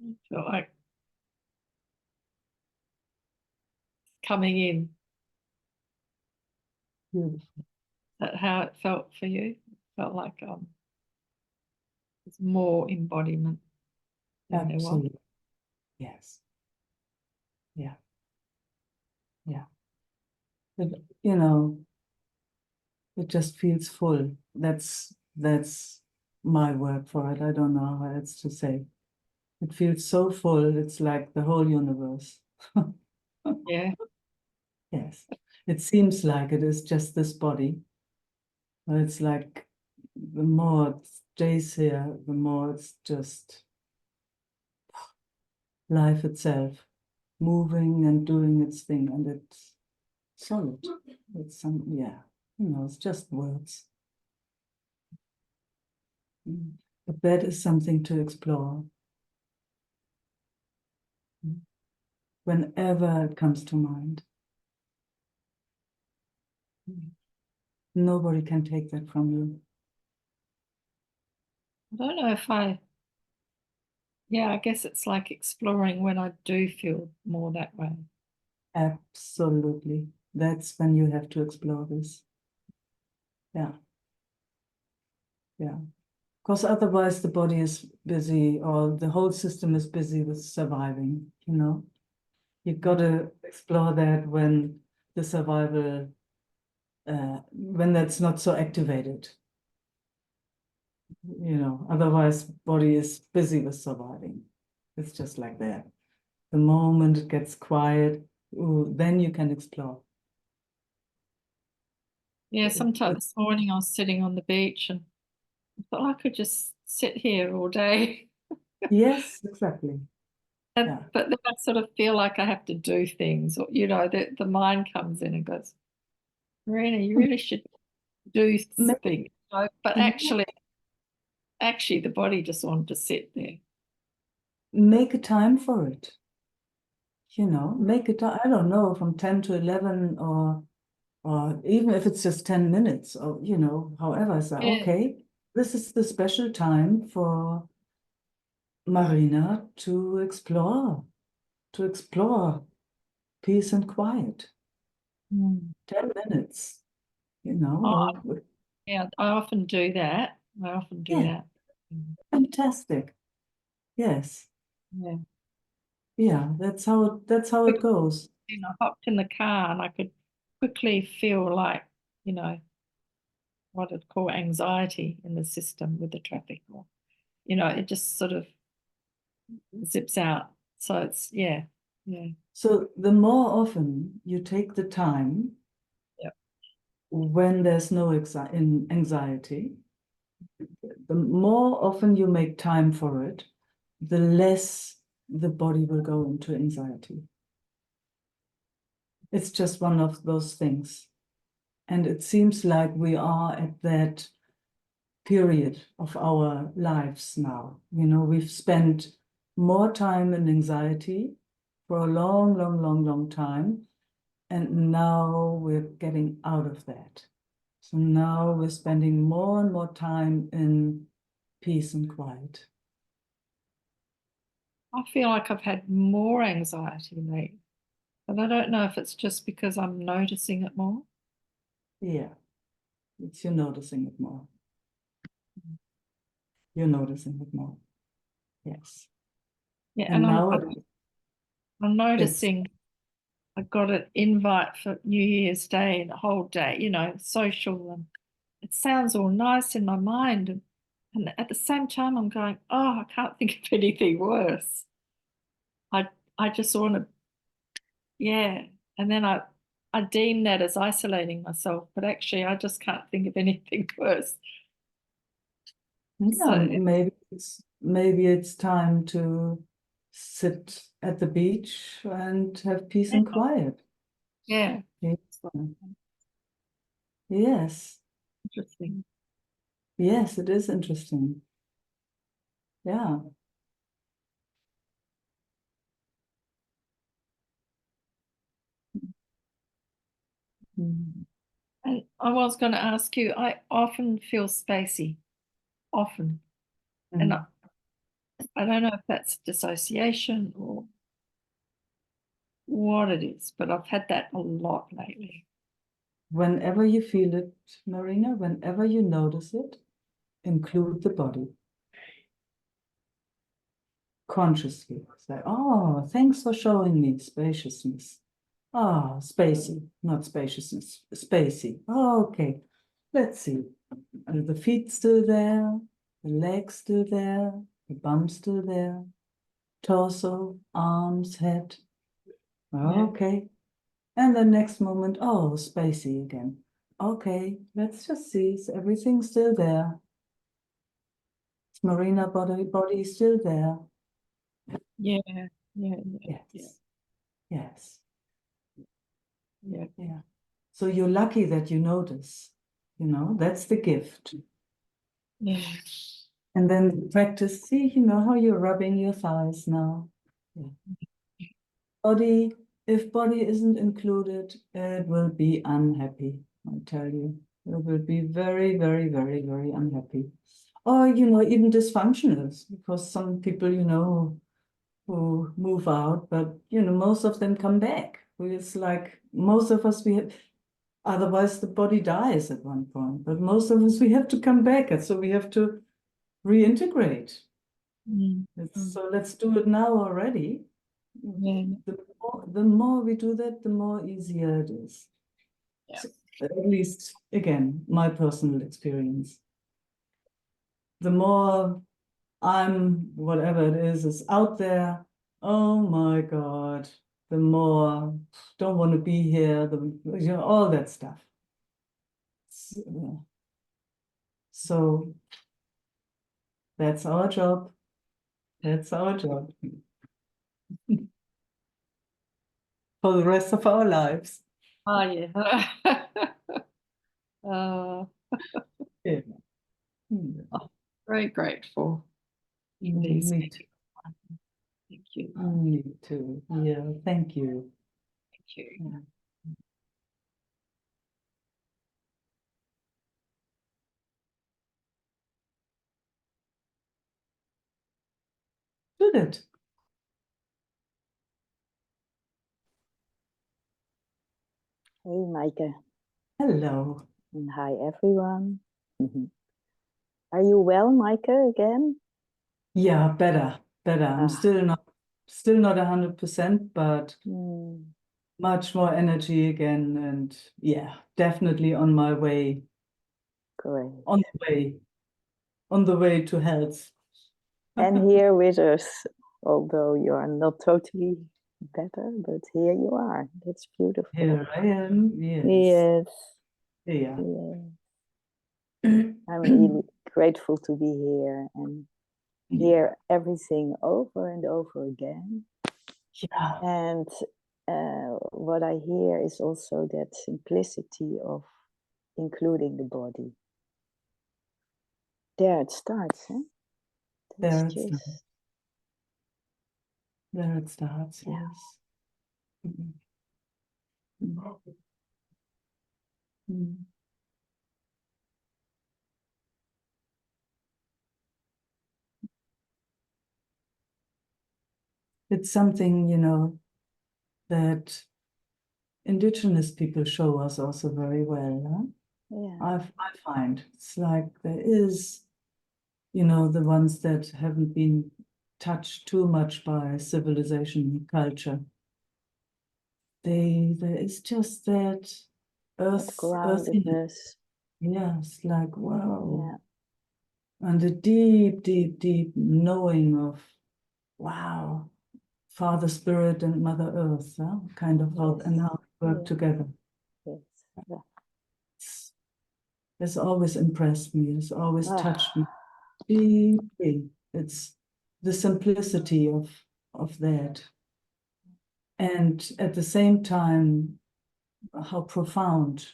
I felt like coming in. Beautiful. That how it felt for you? Felt like there's more embodiment than there was. Absolutely. Yes. Yeah. Yeah. But, you know, it just feels full. That's my word for it. I don't know how else to say. It feels so full. It's like the whole universe. Yeah. Yes. It seems like it is just this body. But it's like the more it stays here, the more it's just life itself, moving and doing its thing. And it's solid. It's yeah, it's just words. But that is something to explore. Whenever it comes to mind. Nobody can take that from you. I don't know if I guess it's like exploring when I do feel more that way. Absolutely. That's when you have to explore this. Yeah. Yeah. Because otherwise the body is busy, or the whole system is busy with surviving, You've got to explore that when the survival, when that's not so activated. Otherwise body is busy with surviving. It's just like that. The moment it gets quiet, then you can explore. Yeah, sometime this morning I was sitting on the beach and I thought I could just sit here all day. Yes, exactly. But Yeah. then I sort of feel like I have to do things, or the mind comes in and goes, Marina, you really should do things. But actually the body just wanted to sit there. Make a time for it. Make a time, I don't know, from 10 to 11, or even if it's just 10 minutes, or however. So Yeah. okay, this is the special time for Marina to explore peace and quiet. 10 minutes, Yeah, I often do that. Yeah. Fantastic. Yes. Yeah. Yeah, that's how it goes. I hopped in the car and I could quickly feel like, what I'd call anxiety in the system with the traffic, or, it just sort of zips out. So it's, yeah. So the more often you take the time, Yep. when there's no anxiety, the more often you make time for it, the less the body will go into anxiety. It's just one of those things. And it seems like we are at that period of our lives now. We've spent more time in anxiety for a long, long, long, long time. And now we're getting out of that. So now we're spending more and more time in peace and quiet. I feel like I've had more anxiety lately, but I don't know if it's just because I'm noticing it more. Yeah, it's you're noticing it more. You're noticing it more. Yes. Yeah, And and now I'm noticing I got an invite for New Year's Day and the whole day, social, and it sounds all nice in my mind. And at the same time, I'm going, oh, I can't think of anything worse. I just want to, yeah. And then I deem that as isolating myself, but actually, I just can't think of anything worse. yeah, So, maybe it's time to sit at the beach and have peace and quiet. yeah, Yes. interesting. Yes, it is interesting. Yeah. Mm. And I was going to ask you, I often feel spacey, often. And Mm. I don't know if that's dissociation or what it is, but I've had that a lot lately. Whenever you feel it, Marina, whenever you notice it, include the body. Consciously say, oh, thanks for showing me spaciousness. Ah, spacey, not spaciousness, spacey. Oh, okay, let's see. Are the feet still there? The legs still there? The bum still there? Torso, arms, head. Yeah. Okay. And the next moment, oh, spacey again. Okay, let's just see. Is everything still there? Is Marina body still there? Yeah, yeah, Yes. Yes. yeah. Yeah. So you're lucky that you notice. You know, that's the gift. Yeah. And then practice, see, you know, how you're rubbing your thighs now. Yeah. Body, if body isn't included, it will be unhappy, I tell you. It will be very, very, very, very unhappy. Or, you know, even dysfunctional, because some people, you know, who move out, but, you know, most of them come back. It's like most of us, we have, otherwise the body dies at one point, but most of us, we have to come back. And so we have to reintegrate. Mm. So let's do it now already. Yeah. The more we do that, the more easier it is. Yeah. So, at least, again, my personal experience. The more I'm, whatever it is out there, oh my God, the more don't want to be here, you know, all that stuff. So that's our job. That's our job for the rest of our lives. Oh, yeah. uh, Yeah. Mm. very grateful. for Me these too. meetings. Thank you. Me too. Yeah, thank you. Thank you. Yeah. Judith. Hey, Meike, Hello. and hi, everyone. Are you well, Meike, again? Yeah, better. I'm Ah. still not 100%, but Mm, much more energy again, and yeah, definitely on my way, great. on the way to health. And here with us, although you are not totally better, but here you are. That's beautiful. Here I am. Yes. Yes. Yeah. Yes. I'm really grateful to be here and hear everything over and over again. Yeah. And what I hear is also that simplicity of including the body. There it starts, huh? There That's it starts. just There it starts. Yeah. Yes. Mhm. Mhm. Mhm. It's something, you know, that indigenous people show us also very well. Huh? yeah, I find it's like there is, you know, the ones that haven't been touched too much by civilization, culture. There is just that that earthiness. groundedness. Yes, like wow. Yeah, And a deep, deep, deep knowing of wow, Father Spirit and Mother Earth, huh? Kind of how yes, and how they work yeah, together. yes. Yeah. It's always impressed me, it's always Ah, touched me deeply. It's the simplicity of that. And at the same time, how profound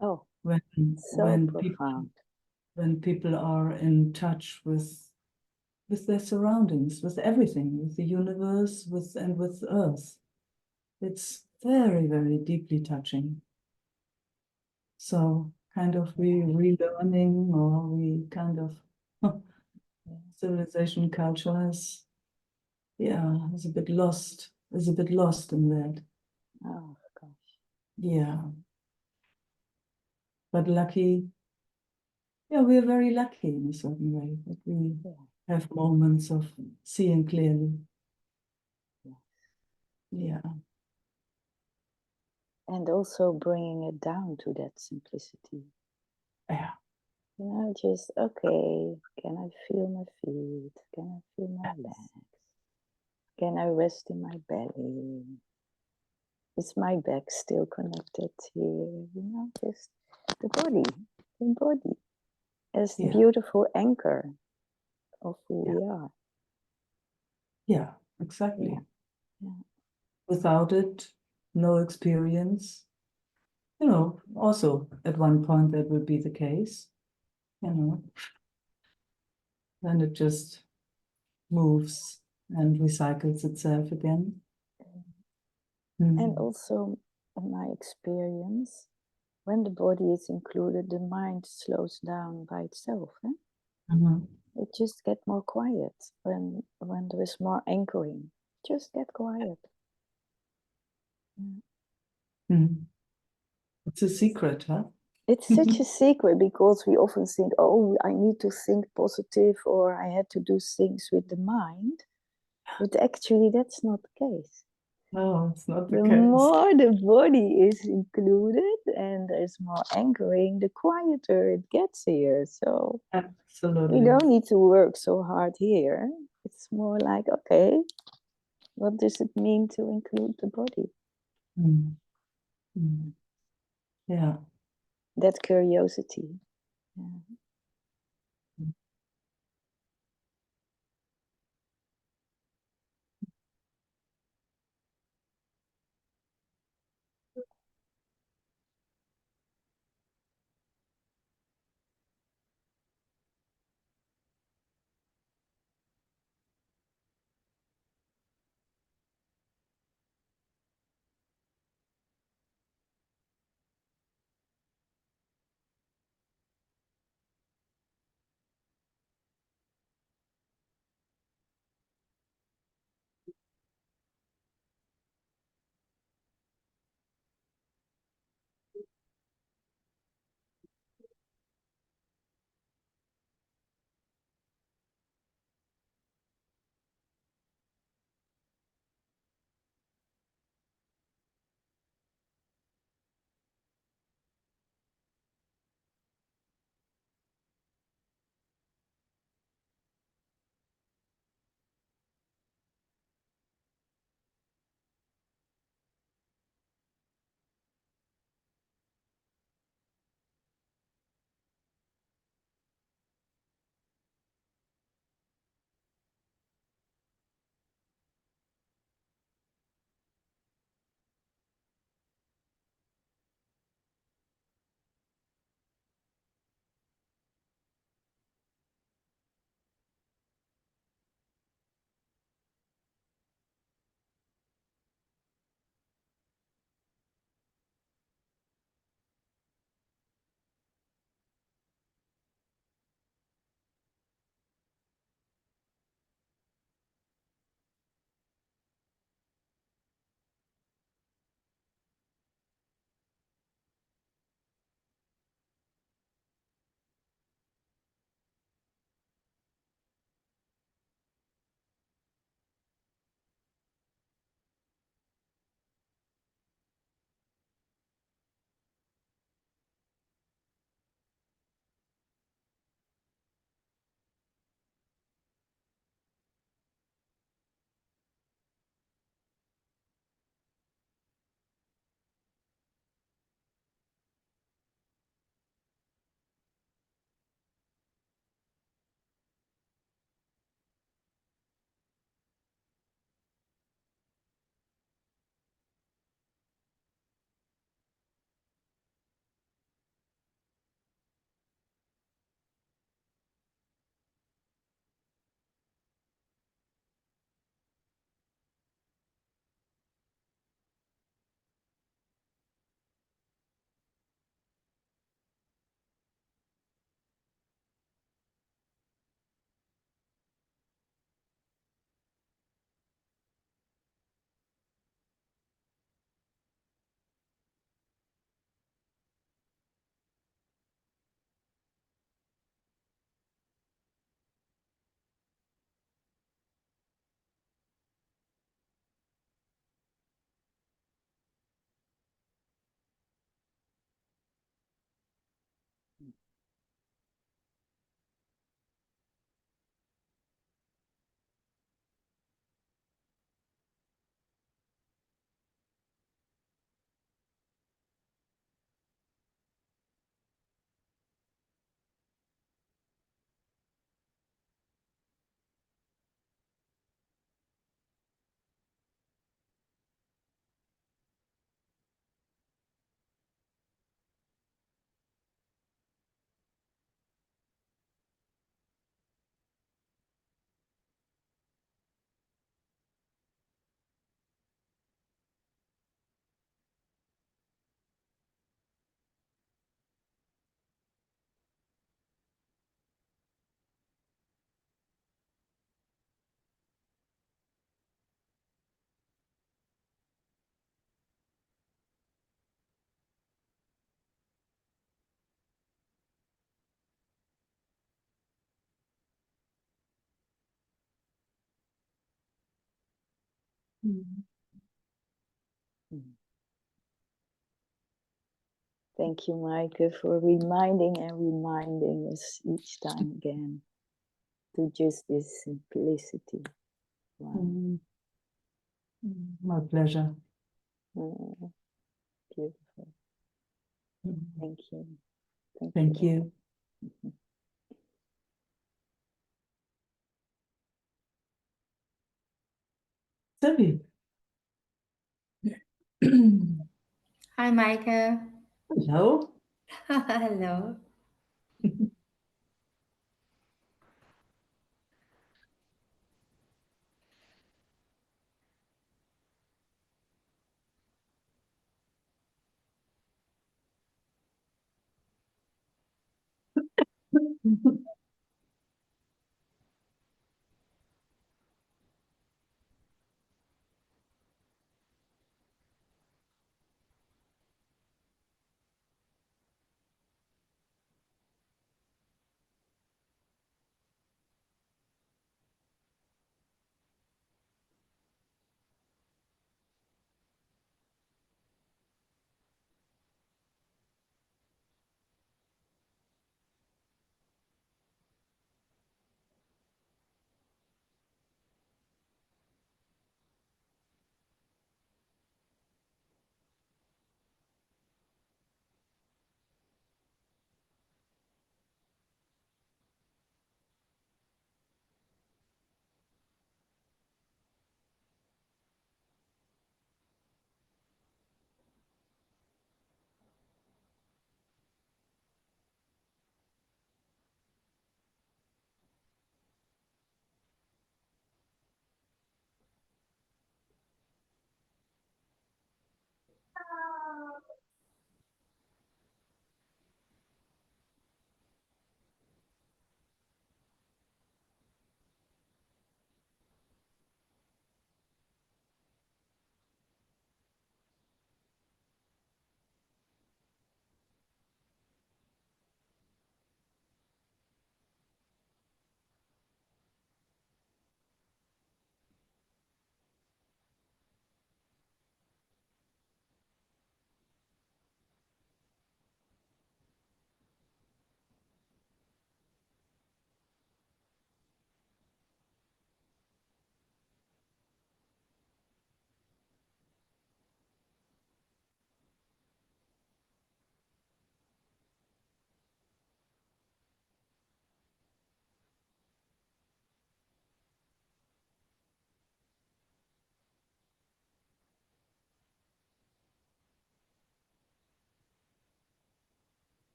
oh, when so profound. when people are in touch with their surroundings, with everything, with the universe, with Earth. It's very, very deeply touching. So kind of we relearning or we kind of Civilization culture is, yeah, is a bit lost. Is a bit lost in that. Oh gosh. Yeah. But lucky, yeah, we're very lucky in a certain way that we Yeah. have moments of seeing clearly. Yeah. Yeah. And also bringing it down to that simplicity. Yeah. You know, just okay, can I feel my feet? Can I feel my legs? Can I rest in my belly? Is my back still connected here? You know, just the body as the Yeah. beautiful anchor of who Yeah. we are. Yeah, exactly. Yeah. Yeah. Without it, no experience. You know, also at one point that would be the case, you know. Then it just moves and recycles itself again. And also, in my experience, when the body is included, the mind slows down by itself. Mhm. It just get more quiet when there is more anchoring. Just get quiet. Mhm. It's a secret, huh? It's such a secret because we often think, oh, I need to think positive or I had to do things with the mind. But actually, that's not the case. No, it's not the The case. more the body is included and there's more anchoring, the quieter it gets here. So Absolutely. we don't need to work so hard here. It's more like, okay, what does it mean to include the body? Mm. Mm. Yeah. That curiosity. Yeah. Mm. Thank you, Meike, for reminding us each time again to just this simplicity. Wow. Mm. My pleasure. Oh, beautiful. Mm. Thank you. Thank you. Sylvie. Hi, Meike. Hello. Hello.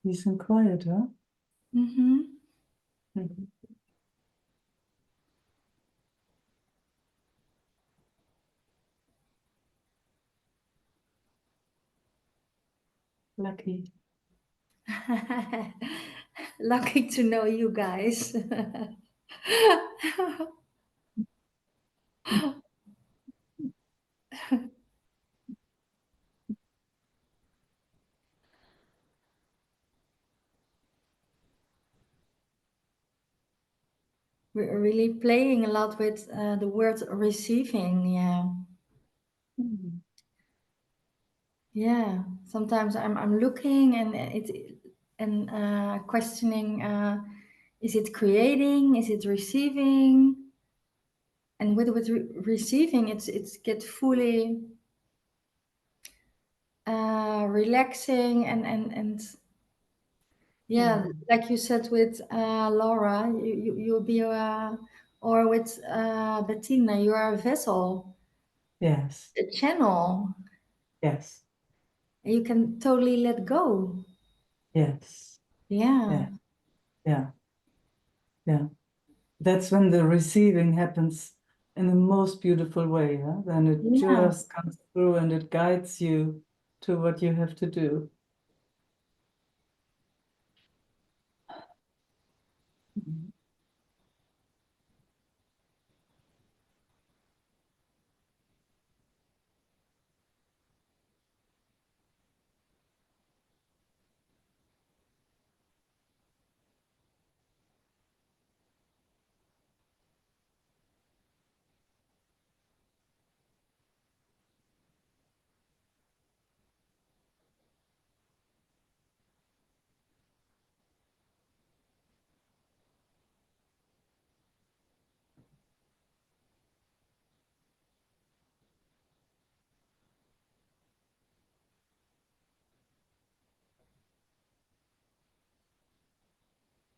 Peace and quiet, huh? Mm-hmm. Mhm. Lucky. Lucky to know you guys. We're really playing a lot with the word receiving. Yeah. Mm. Yeah. Sometimes I'm looking and questioning, is it creating? Is it receiving? And with receiving, it's get fully relaxing and yeah, Mm. like you said with Laura, you'll be or with Bettina, you are a vessel, Yes. a channel. Yes. You can totally let go. Yes. Yeah. Yeah. Yeah. Yeah. That's when the receiving happens in the most beautiful way, huh? Then it Yeah. just comes through and it guides you to what you have to do.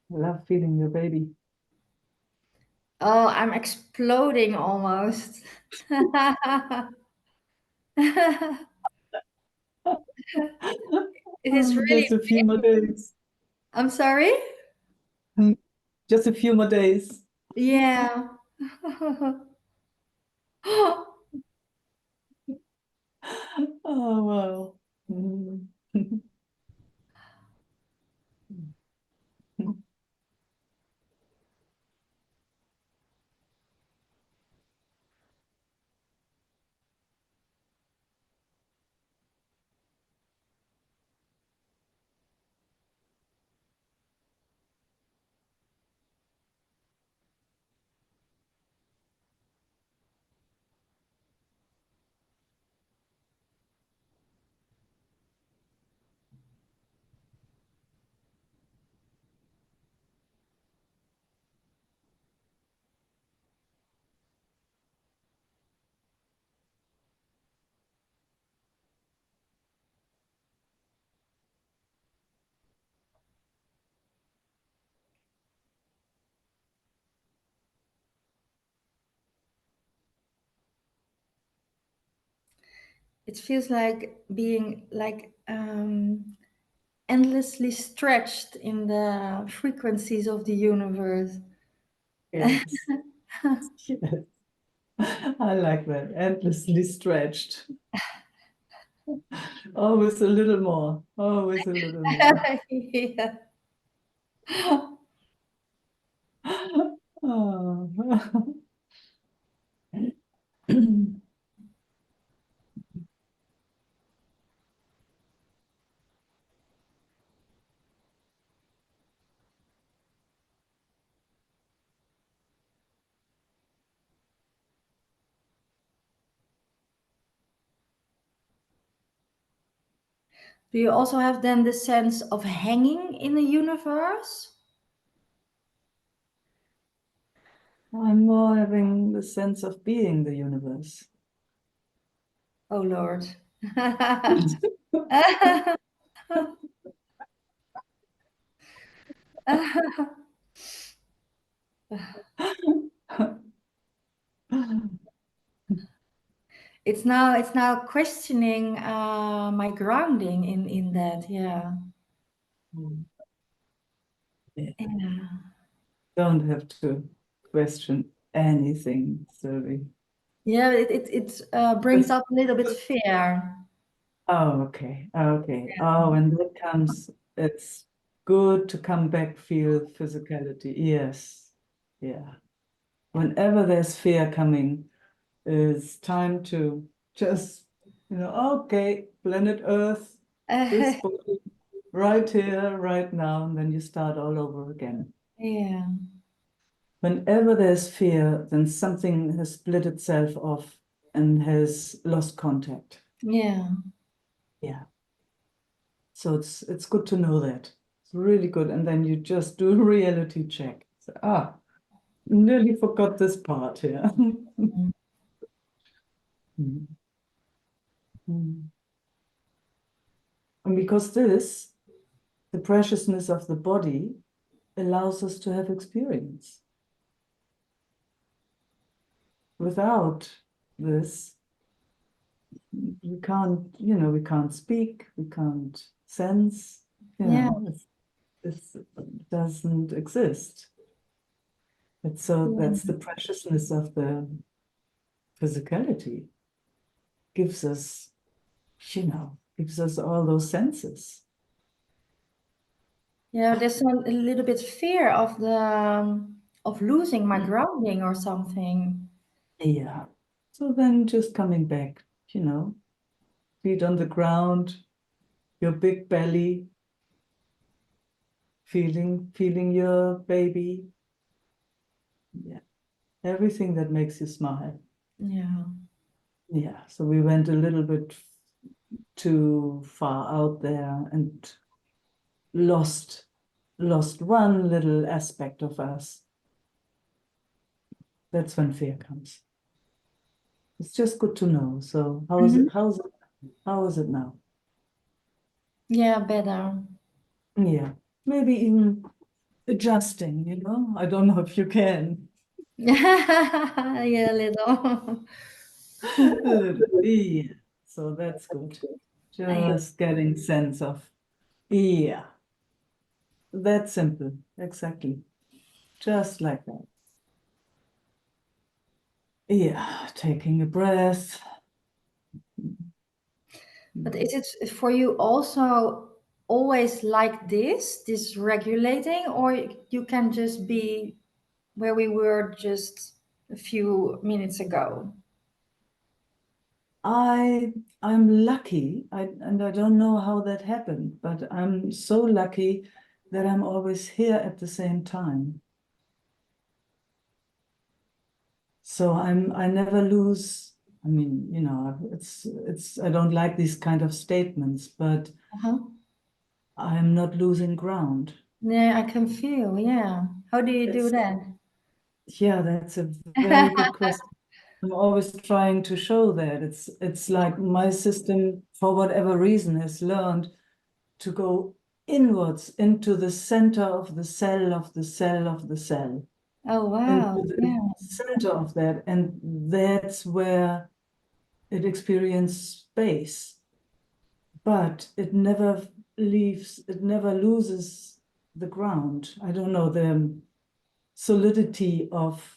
I love feeling your baby. Oh, I'm exploding almost. It is really Just a few more days. I'm sorry? Just a few more days. Yeah. Oh, wow. Mm. It feels like being like endlessly stretched in the frequencies of the universe. Yes. Yes. I like that. Endlessly stretched. Always a little more. Always a little more. Yeah. Oh. Do you also have then the sense of hanging in the universe? I'm more having the sense of being the universe. Oh Lord. It's now questioning my grounding in that. Yeah. Yeah. Yeah. Don't have to question anything, Sylvie. Yeah, it brings up a little bit fear. Oh, okay. Okay. Oh, when that comes, it's good to come back, feel physicality. Yes. Yeah. Whenever there's fear coming, it's time to just, okay, planet Earth, this body, right here, right now, and then you start all over again. Yeah. Whenever there's fear, then something has split itself off and has lost contact. Yeah. Yeah. So it's good to know that. It's really good. And then you just do a reality check. So, nearly forgot this part here. Mm. Mm. Mm. And because this, the preciousness of the body, allows us to have experience. Without this, we can't speak, we can't sense, Yeah. it doesn't exist. So Yeah. that's the preciousness of the physicality gives us, gives us all those senses. Yeah, there's a little bit fear of the of losing my grounding or something. Yeah. So then just coming back, feet on the ground, your big belly, feeling your baby. Yeah. Everything that makes you smile. Yeah. Yeah. So we went a little bit too far out there and lost one little aspect of us. That's when fear comes. It's just good to know. So how is it? How is it now? Yeah, better. Yeah. Maybe even adjusting, I don't know if you can. Yeah, a little. A little. Yeah. So that's good. I- Just getting sense of, yeah. That's simple. Exactly. Just like that. Yeah. Taking a breath. But is it for you also always like this regulating, or you can just be where we were just a few minutes ago? I'm lucky, and I don't know how that happened, but I'm so lucky that I'm always here at the same time. So I never lose. I mean, it's I don't like these kind of statements, but Uh-huh. I'm not losing ground. Yeah, I can feel. Yeah. How do you do It's, that? yeah, that's a very good question. I'm always trying to show that it's like my system, for whatever reason, has learned to go inwards into the center of the cell of the cell of the cell, Oh, wow. into the Yeah. center of that, and that's where it experiences space, but it never loses the ground. I don't know, the solidity of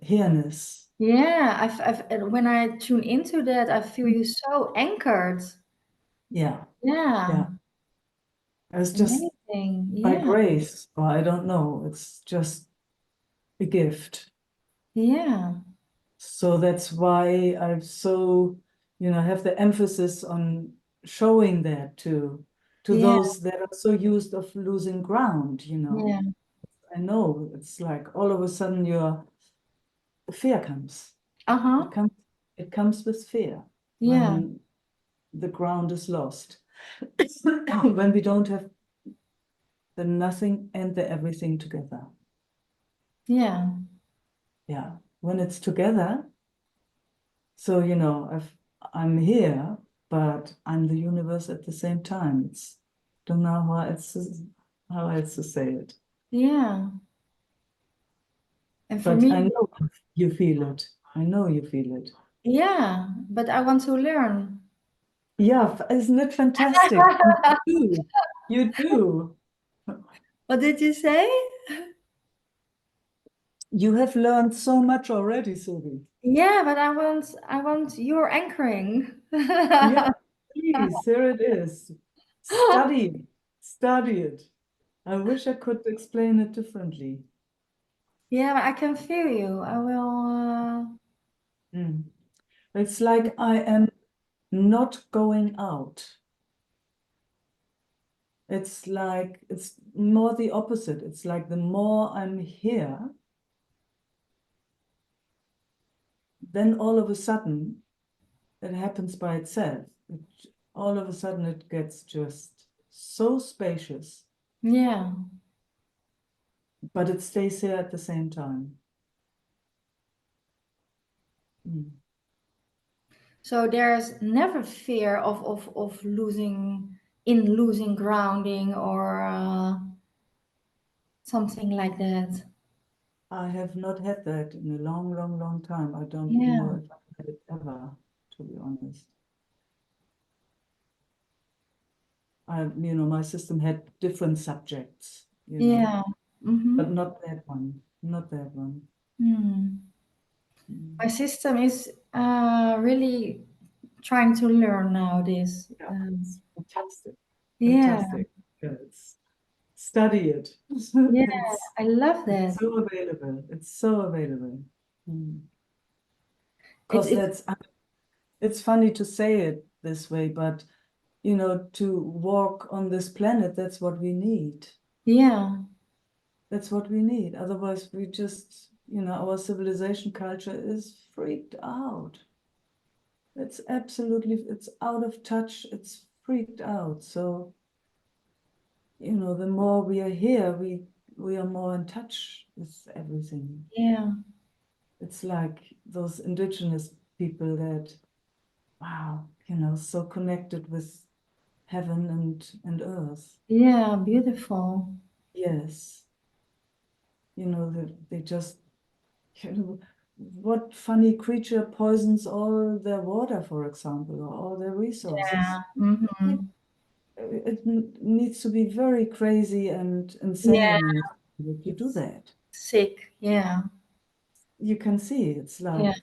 here-ness. Yeah. When I tune into that, I feel you so anchored. Yeah, Yeah. yeah. It's just Amazing. by Yeah. grace, or I don't know, it's just a gift. Yeah. So that's why I so, have the emphasis on showing that to Yeah. those that are so used of losing ground, Yeah. I know it's like all of a sudden your fear comes. Uh-huh. It comes with fear Yeah. when the ground is lost. When we don't have the nothing and the everything together. Yeah. Yeah. When it's together, so I'm here, but I'm the universe at the same time. It's don't know how else to say it. Yeah. And for But I me, know you feel it. I know you feel it. yeah, but I want to learn. Yeah, isn't it fantastic? And you do. You do. What did you say? You have learned so much already, Sylvie. Yeah, but I want your anchoring. Yeah, please, here it is. Study it. Study it. I wish I could explain it differently. Yeah, but I can feel you. I will. Mm. It's like I am not going out. It's like it's more the opposite. It's like the more I'm here, then all of a sudden it happens by itself. All of a sudden it gets just so spacious, Yeah. but it stays here at the same time. So there's never fear of losing grounding or something like that. I have not had that in a long, long, long time. I don't Yeah. know if I've had it ever, to be honest. My system had different subjects, Yeah. Mm-hmm. but not that one. Not that one. Hmm. My system is really trying to learn now this. Yeah, it's fantastic. Yeah, Fantastic. Yes. Study it. yeah, It's I love that. so available. It's so available. It's Because it's funny to say it this way, but you know, to walk on this planet, that's what we need. yeah, That's what we need. Otherwise, we just, you know, our civilization culture is freaked out. It's absolutely, it's out of touch. It's freaked out. So, you know, the more we are here, we are more in touch with everything. yeah, It's like those indigenous people that, wow, you know, so connected with heaven and earth. yeah, beautiful. Yes. You know, they just, you know, what funny creature poisons all their water, for example, or all their resources? Yeah, mm-hmm. It needs to be very crazy and Yeah, insane in it to do that. sick. Yeah, You can see it's like yeah,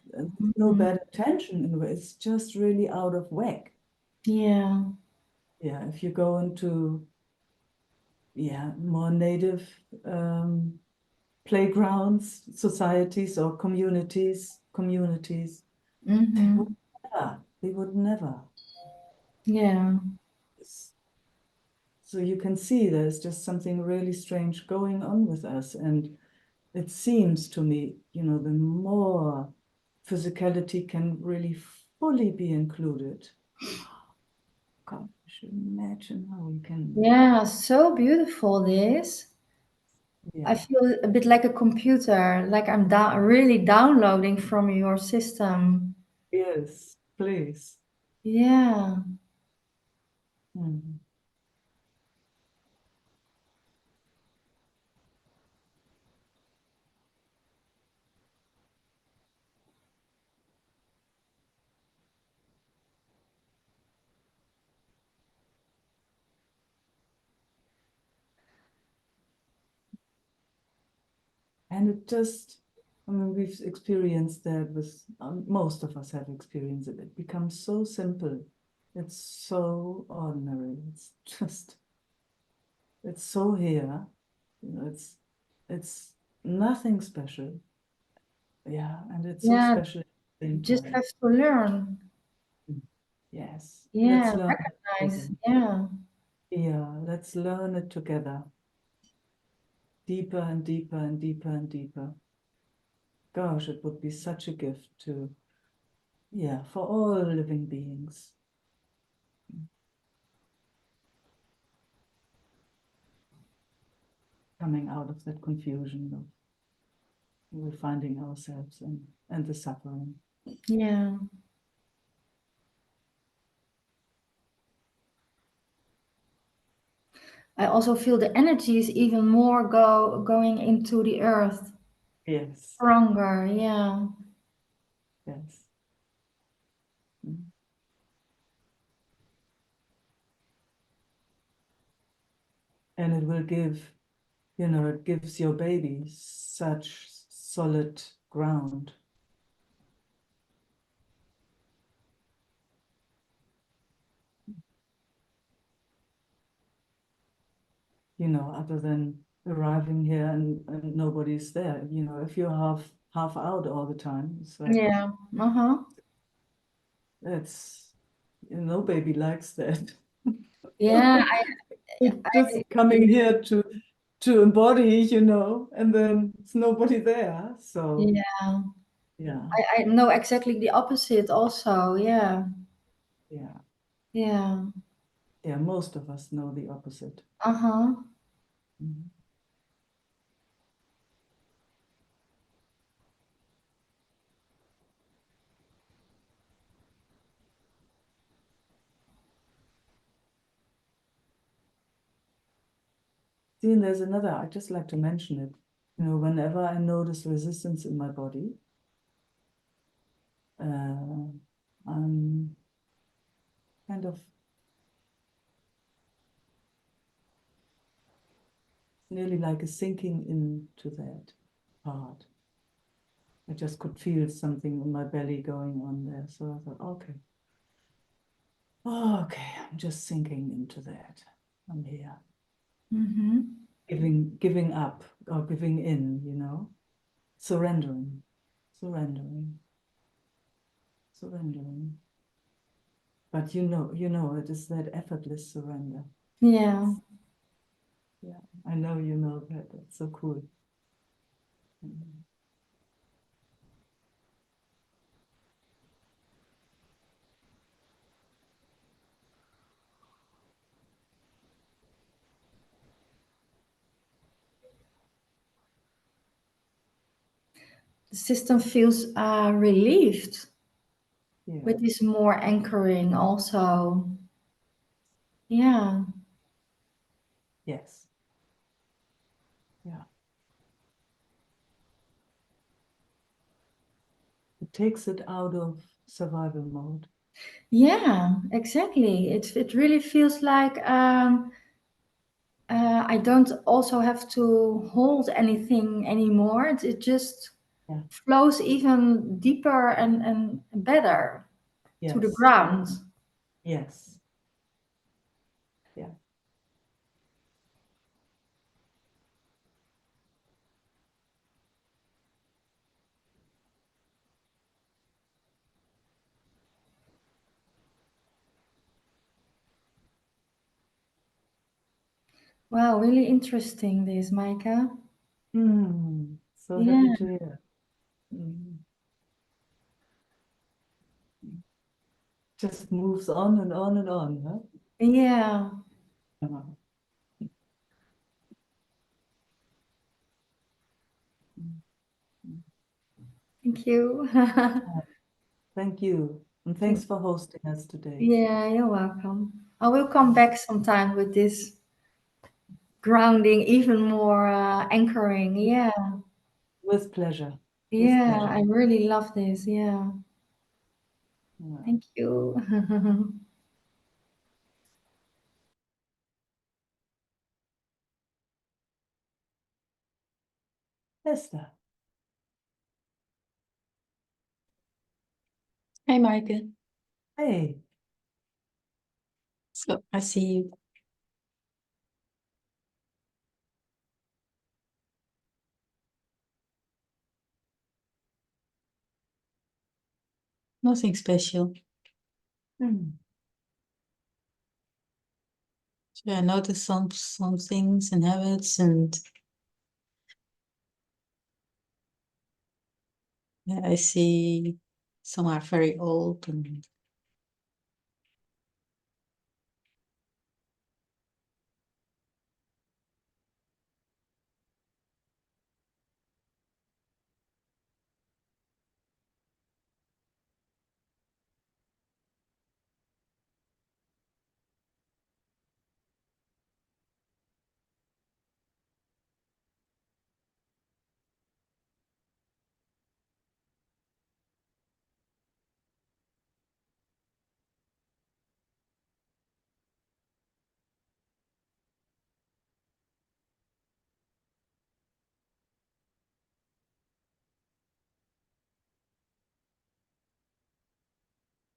no mhm. bad intention in a way. It's just really out of whack. Yeah, Yeah, if you go into more native playgrounds, societies or communities, mm-hmm. they would never. Yeah, So you can see there's just something really strange going on with us. And it seems to me, you know, the more physicality can really fully be included. God, I should imagine how we can. yeah, so beautiful this. I Yeah. feel a bit like a computer, like I'm really downloading from your system. Yes, please. Yeah, Mm. And it just, I mean, we've experienced that with, most of us have experienced it. It becomes so simple. It's so ordinary. It's just, it's so here. You know, it's nothing special. Yeah, and it's so yeah, special at the you same just time. have to learn. Yes, let's Yeah, learn it recognize. together. Yeah, Yeah, let's learn it together. Deeper and deeper and deeper and deeper. Gosh, it would be such a gift to, yeah, for all living beings. Coming out of that confusion of we're finding ourselves and the suffering. yeah. I also feel the energy is even more going into the earth, Yes, stronger. Yeah, yes. Mm. And it will give, you know, it gives your baby such solid ground. You know, other than arriving here and nobody's there. You know, if you're half out all the time, it's like yeah. Uh-huh. that's, you know, no baby likes that. Yeah, It's just I coming here to embody, you know, and then it's nobody there. So yeah. yeah, I know exactly the opposite also. Yeah, yeah, yeah. yeah. Most of us know the opposite. Uh-huh. Mhm. See, and there's another, I just like to mention it. You know, whenever I notice resistance in my body, I'm kind of nearly like a sinking into that part. I just could feel something in my belly going on there. So I thought, okay. Oh, okay, I'm just sinking into that. I'm here. Mm-hmm. Giving up or giving in, you know, surrendering, surrendering, surrendering. But you know, it is that effortless surrender. Yeah. Yeah, I know you know that. That's so cool. Mhm. The system feels relieved Yeah. with this more anchoring also. Yeah. Yes. Yeah. It takes it out of survival mode. Yeah, exactly. It really feels like I don't also have to hold anything anymore. It just Yeah. flows even deeper and better to the Yes. ground. Yes. Yeah. Wow, really interesting this, Micah. So Yeah, happy to hear. Mm. Just moves on and on and on, huh? yeah. Uh, Thank you. Thank you. And thanks for hosting us today. Yeah, you're welcome. I will come back sometime with this grounding, even more anchoring. Yeah, With pleasure. With yeah, pleasure. I really love this. Yeah, Yeah. thank you. Esther. Hey, Meike. Hey. So I see you. Nothing special. Mm. So I noticed some things and habits, and yeah, I see some are very old, and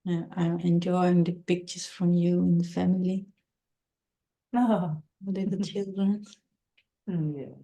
yeah, I'm enjoying the pictures from you and the family, Oh. the little children. Yeah.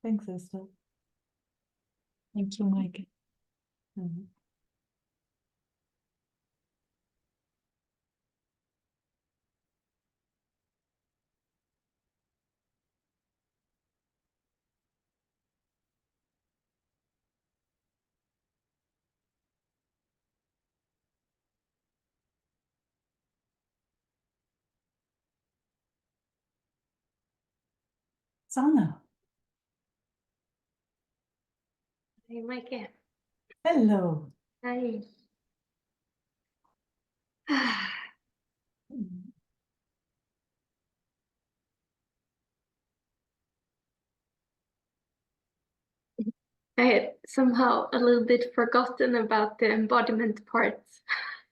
Thanks, Esther. Thank you, Meike. Mhm. Sana, Hey, Meike. hello. Hi. Mhm. I had somehow a little bit forgotten about the embodiment parts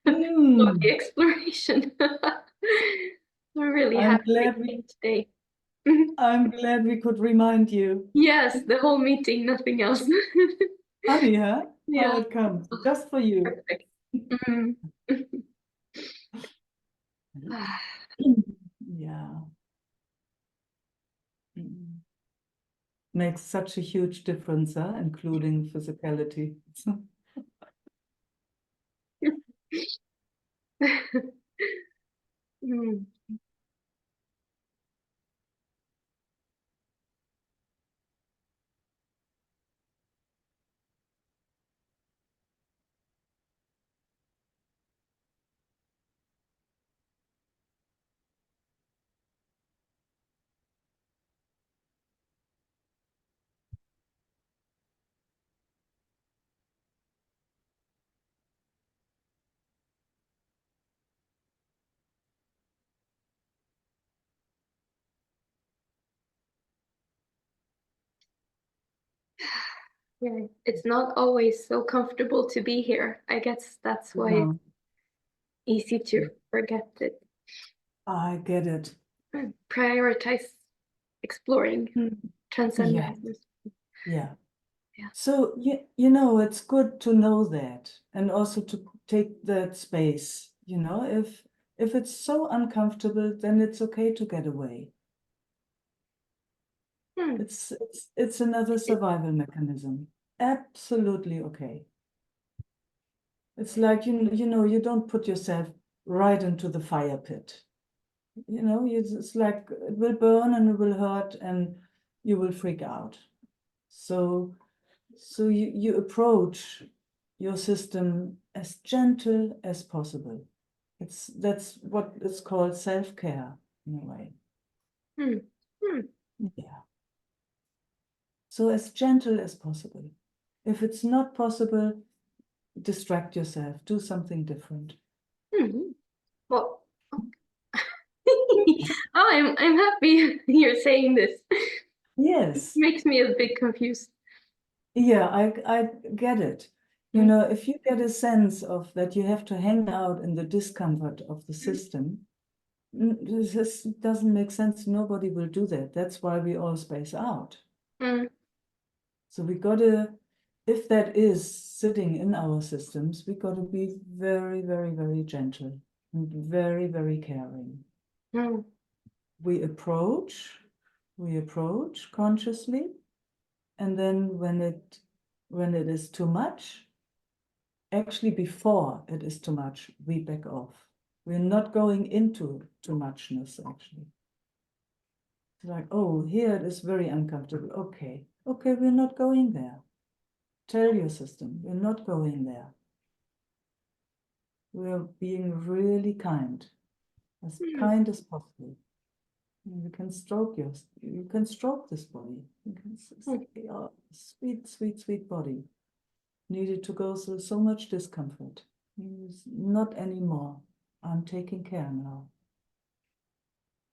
of Mm, the exploration. I'm really I'm happy glad with we it today. I'm glad we could remind you. Yes, the whole meeting, nothing else. Funny, huh? How Yeah, it comes, just for you. perfect. Mm. Yeah. Mm. Makes such a huge difference, huh? Including physicality. Mm. Yeah, it's not always so comfortable to be here. I guess that's why it's No, easy to forget it. I get it. Prioritize exploring, Yeah, transcending. yeah. Yeah. So you know, it's good to know that, and also to take that space. You know, if it's so uncomfortable, then it's okay to get away. Hmm. It's another survival mechanism. Absolutely okay. It's like you know, you don't put yourself right into the fire pit. You know, it's like it will burn and it will hurt and you will freak out. So you approach your system as gentle as possible. That's what is called self-care in a way. Hmm. Hmm. Yeah. So as gentle as possible. If it's not possible, distract yourself, do something different. Hmm. Well, oh, I'm happy you're saying this. Yes. Makes me a bit confused. Yeah, I get it. You know, if you get a sense of that you have to hang out in the discomfort of the system, this doesn't make sense. Nobody will do that. That's why we all space out. Mm. So we gotta, if that is sitting in our systems, we gotta be very, very, very gentle and very, very caring. Mm. We approach consciously, and then when it is too much, actually before it is too much, we back off. We're not going into too muchness, actually. It's like, oh, here it is very uncomfortable. Okay, we're not going there. Tell your system, we're not going there. We're being really kind as possible. You can you can stroke this body. You can say, oh, sweet, sweet, sweet body. Needed to go through so much discomfort. Not anymore. I'm taking care now.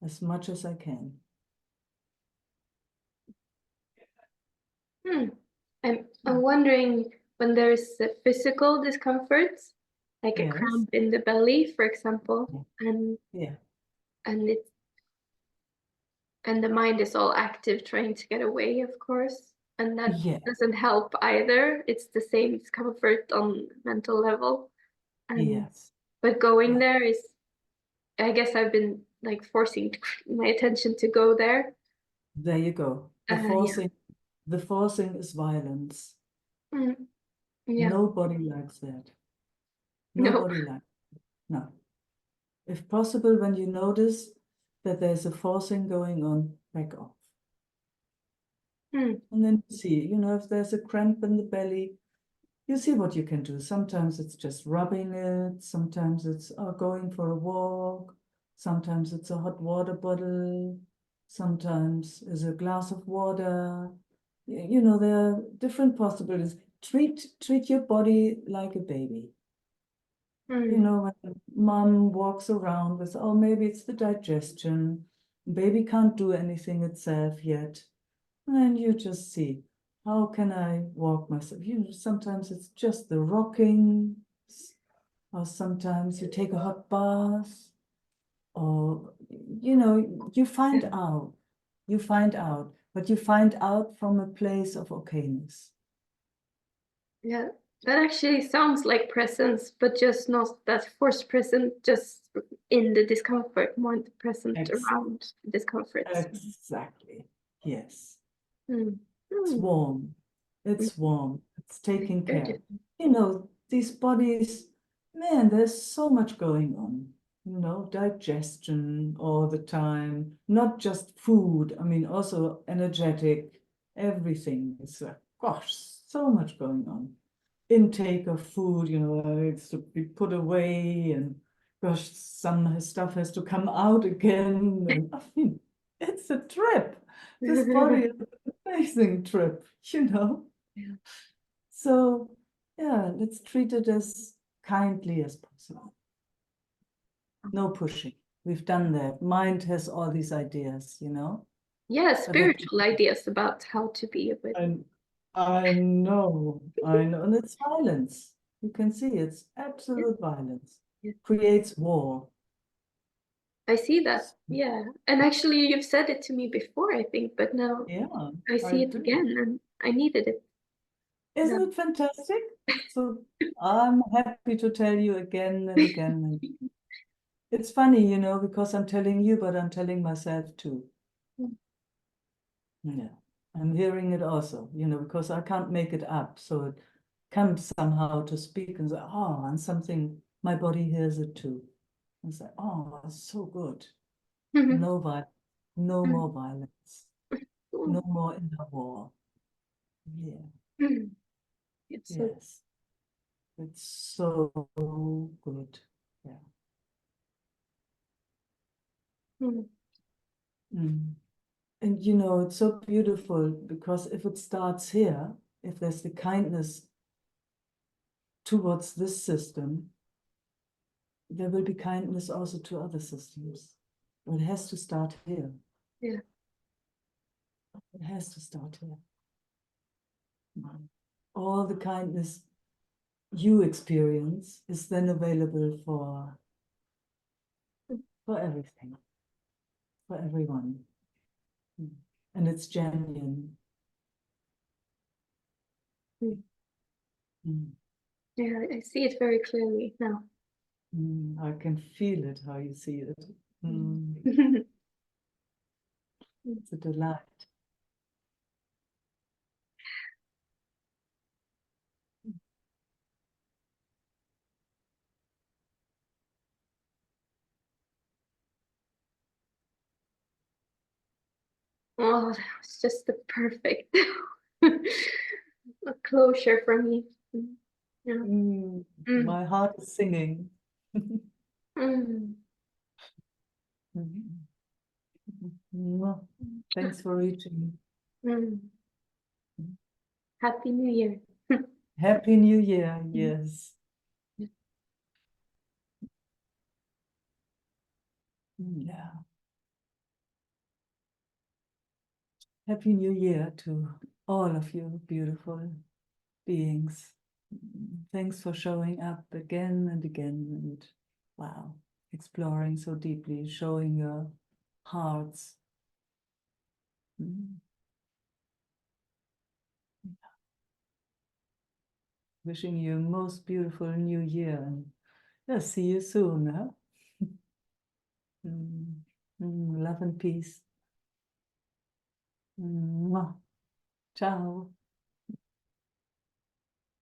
As much as I can. Hmm. I'm wondering when there's a physical discomfort, like a Yes. cramp in the belly, for example, and Yeah. and it's and the mind is all active trying to get away, of course, and that Yeah. doesn't help either. It's the same discomfort on mental level, and Yes. but going Yeah. there is, I guess I've been like forcing my attention to go there. There you go. The Yeah. forcing The forcing is violence. Mm. Yeah. Nobody likes that. No. Nobody likes it. No. If possible, when you notice that there's a forcing going on, back off. Mm. And then you see, you know, if there's a cramp in the belly, you see what you can do. Sometimes it's just rubbing it. Sometimes it's going for a walk. Sometimes it's a hot water bottle. Sometimes it's a glass of water. You know, there are different possibilities. Treat your body like a baby. You Mm. know, when mom walks around with, oh, maybe it's the digestion. Baby can't do anything itself yet. And you just see, how can I walk myself? You know, sometimes it's just the rocking, or sometimes you take a hot bath, or, you know, you find out, but you find out from a place of okayness. Yeah. That actually sounds like presence, but just not that forced present, just in the discomfort, more present around discomfort. Exactly. Yes. Mm. It's Mm. warm. It's warm. It's taking Very care. different. You know, these bodies, man, there's so much going on. You know, digestion all the time, not just food. I mean, also energetic, everything. It's like, gosh, so much going on. Intake of food, you know, it's to be put away, and gosh, some stuff has to come out again. And I mean, it's a trip. This body is an amazing trip, you know. Yeah. So yeah, let's treat it as kindly as possible. No pushing. We've done that. Mind has all these ideas, you know. Yeah, But let's- spiritual ideas about how to be with. I know, and it's violence. You can see it's absolute violence. Yeah. Creates war. I see that. Yeah. And actually, you've said it to me before, I think, but now Yeah, I see it do. again, and I needed it. Isn't Yeah. it fantastic? So I'm happy to tell you again and again. And it's funny, you know, because I'm telling you, but I'm telling myself too. Mm. Yeah, I'm hearing it also, you know, because I can't make it up. So it comes somehow to speak and say, oh, and something, my body hears it too. And say, oh, it's so good. No violence, no Mm. more violence, no more inner war. Yeah, Mm. It's so. yes, it's so good. Yeah. Mm. Mm. And you know, it's so beautiful because if it starts here, if there's the kindness towards this system, there will be kindness also to other systems. But it has to start here. Yeah. It has to start here. All the kindness you experience is then available for everything, for everyone. And it's genuine. Mm. Mm. Yeah, I see it very clearly now. I can feel it, how you see it. It's a delight. Oh, that was just the perfect closure for me. Yeah. Mm. My heart is singing. Mm. Thanks for reaching. Mm. Happy New Year. Happy New Year, yes. Yeah. Happy New Year to all of you beautiful beings. Thanks for showing up again and again, and wow, exploring so deeply, showing your hearts. Wishing you a most beautiful new year, and yeah, see you soon. Huh? Love and peace. Mwah. Ciao.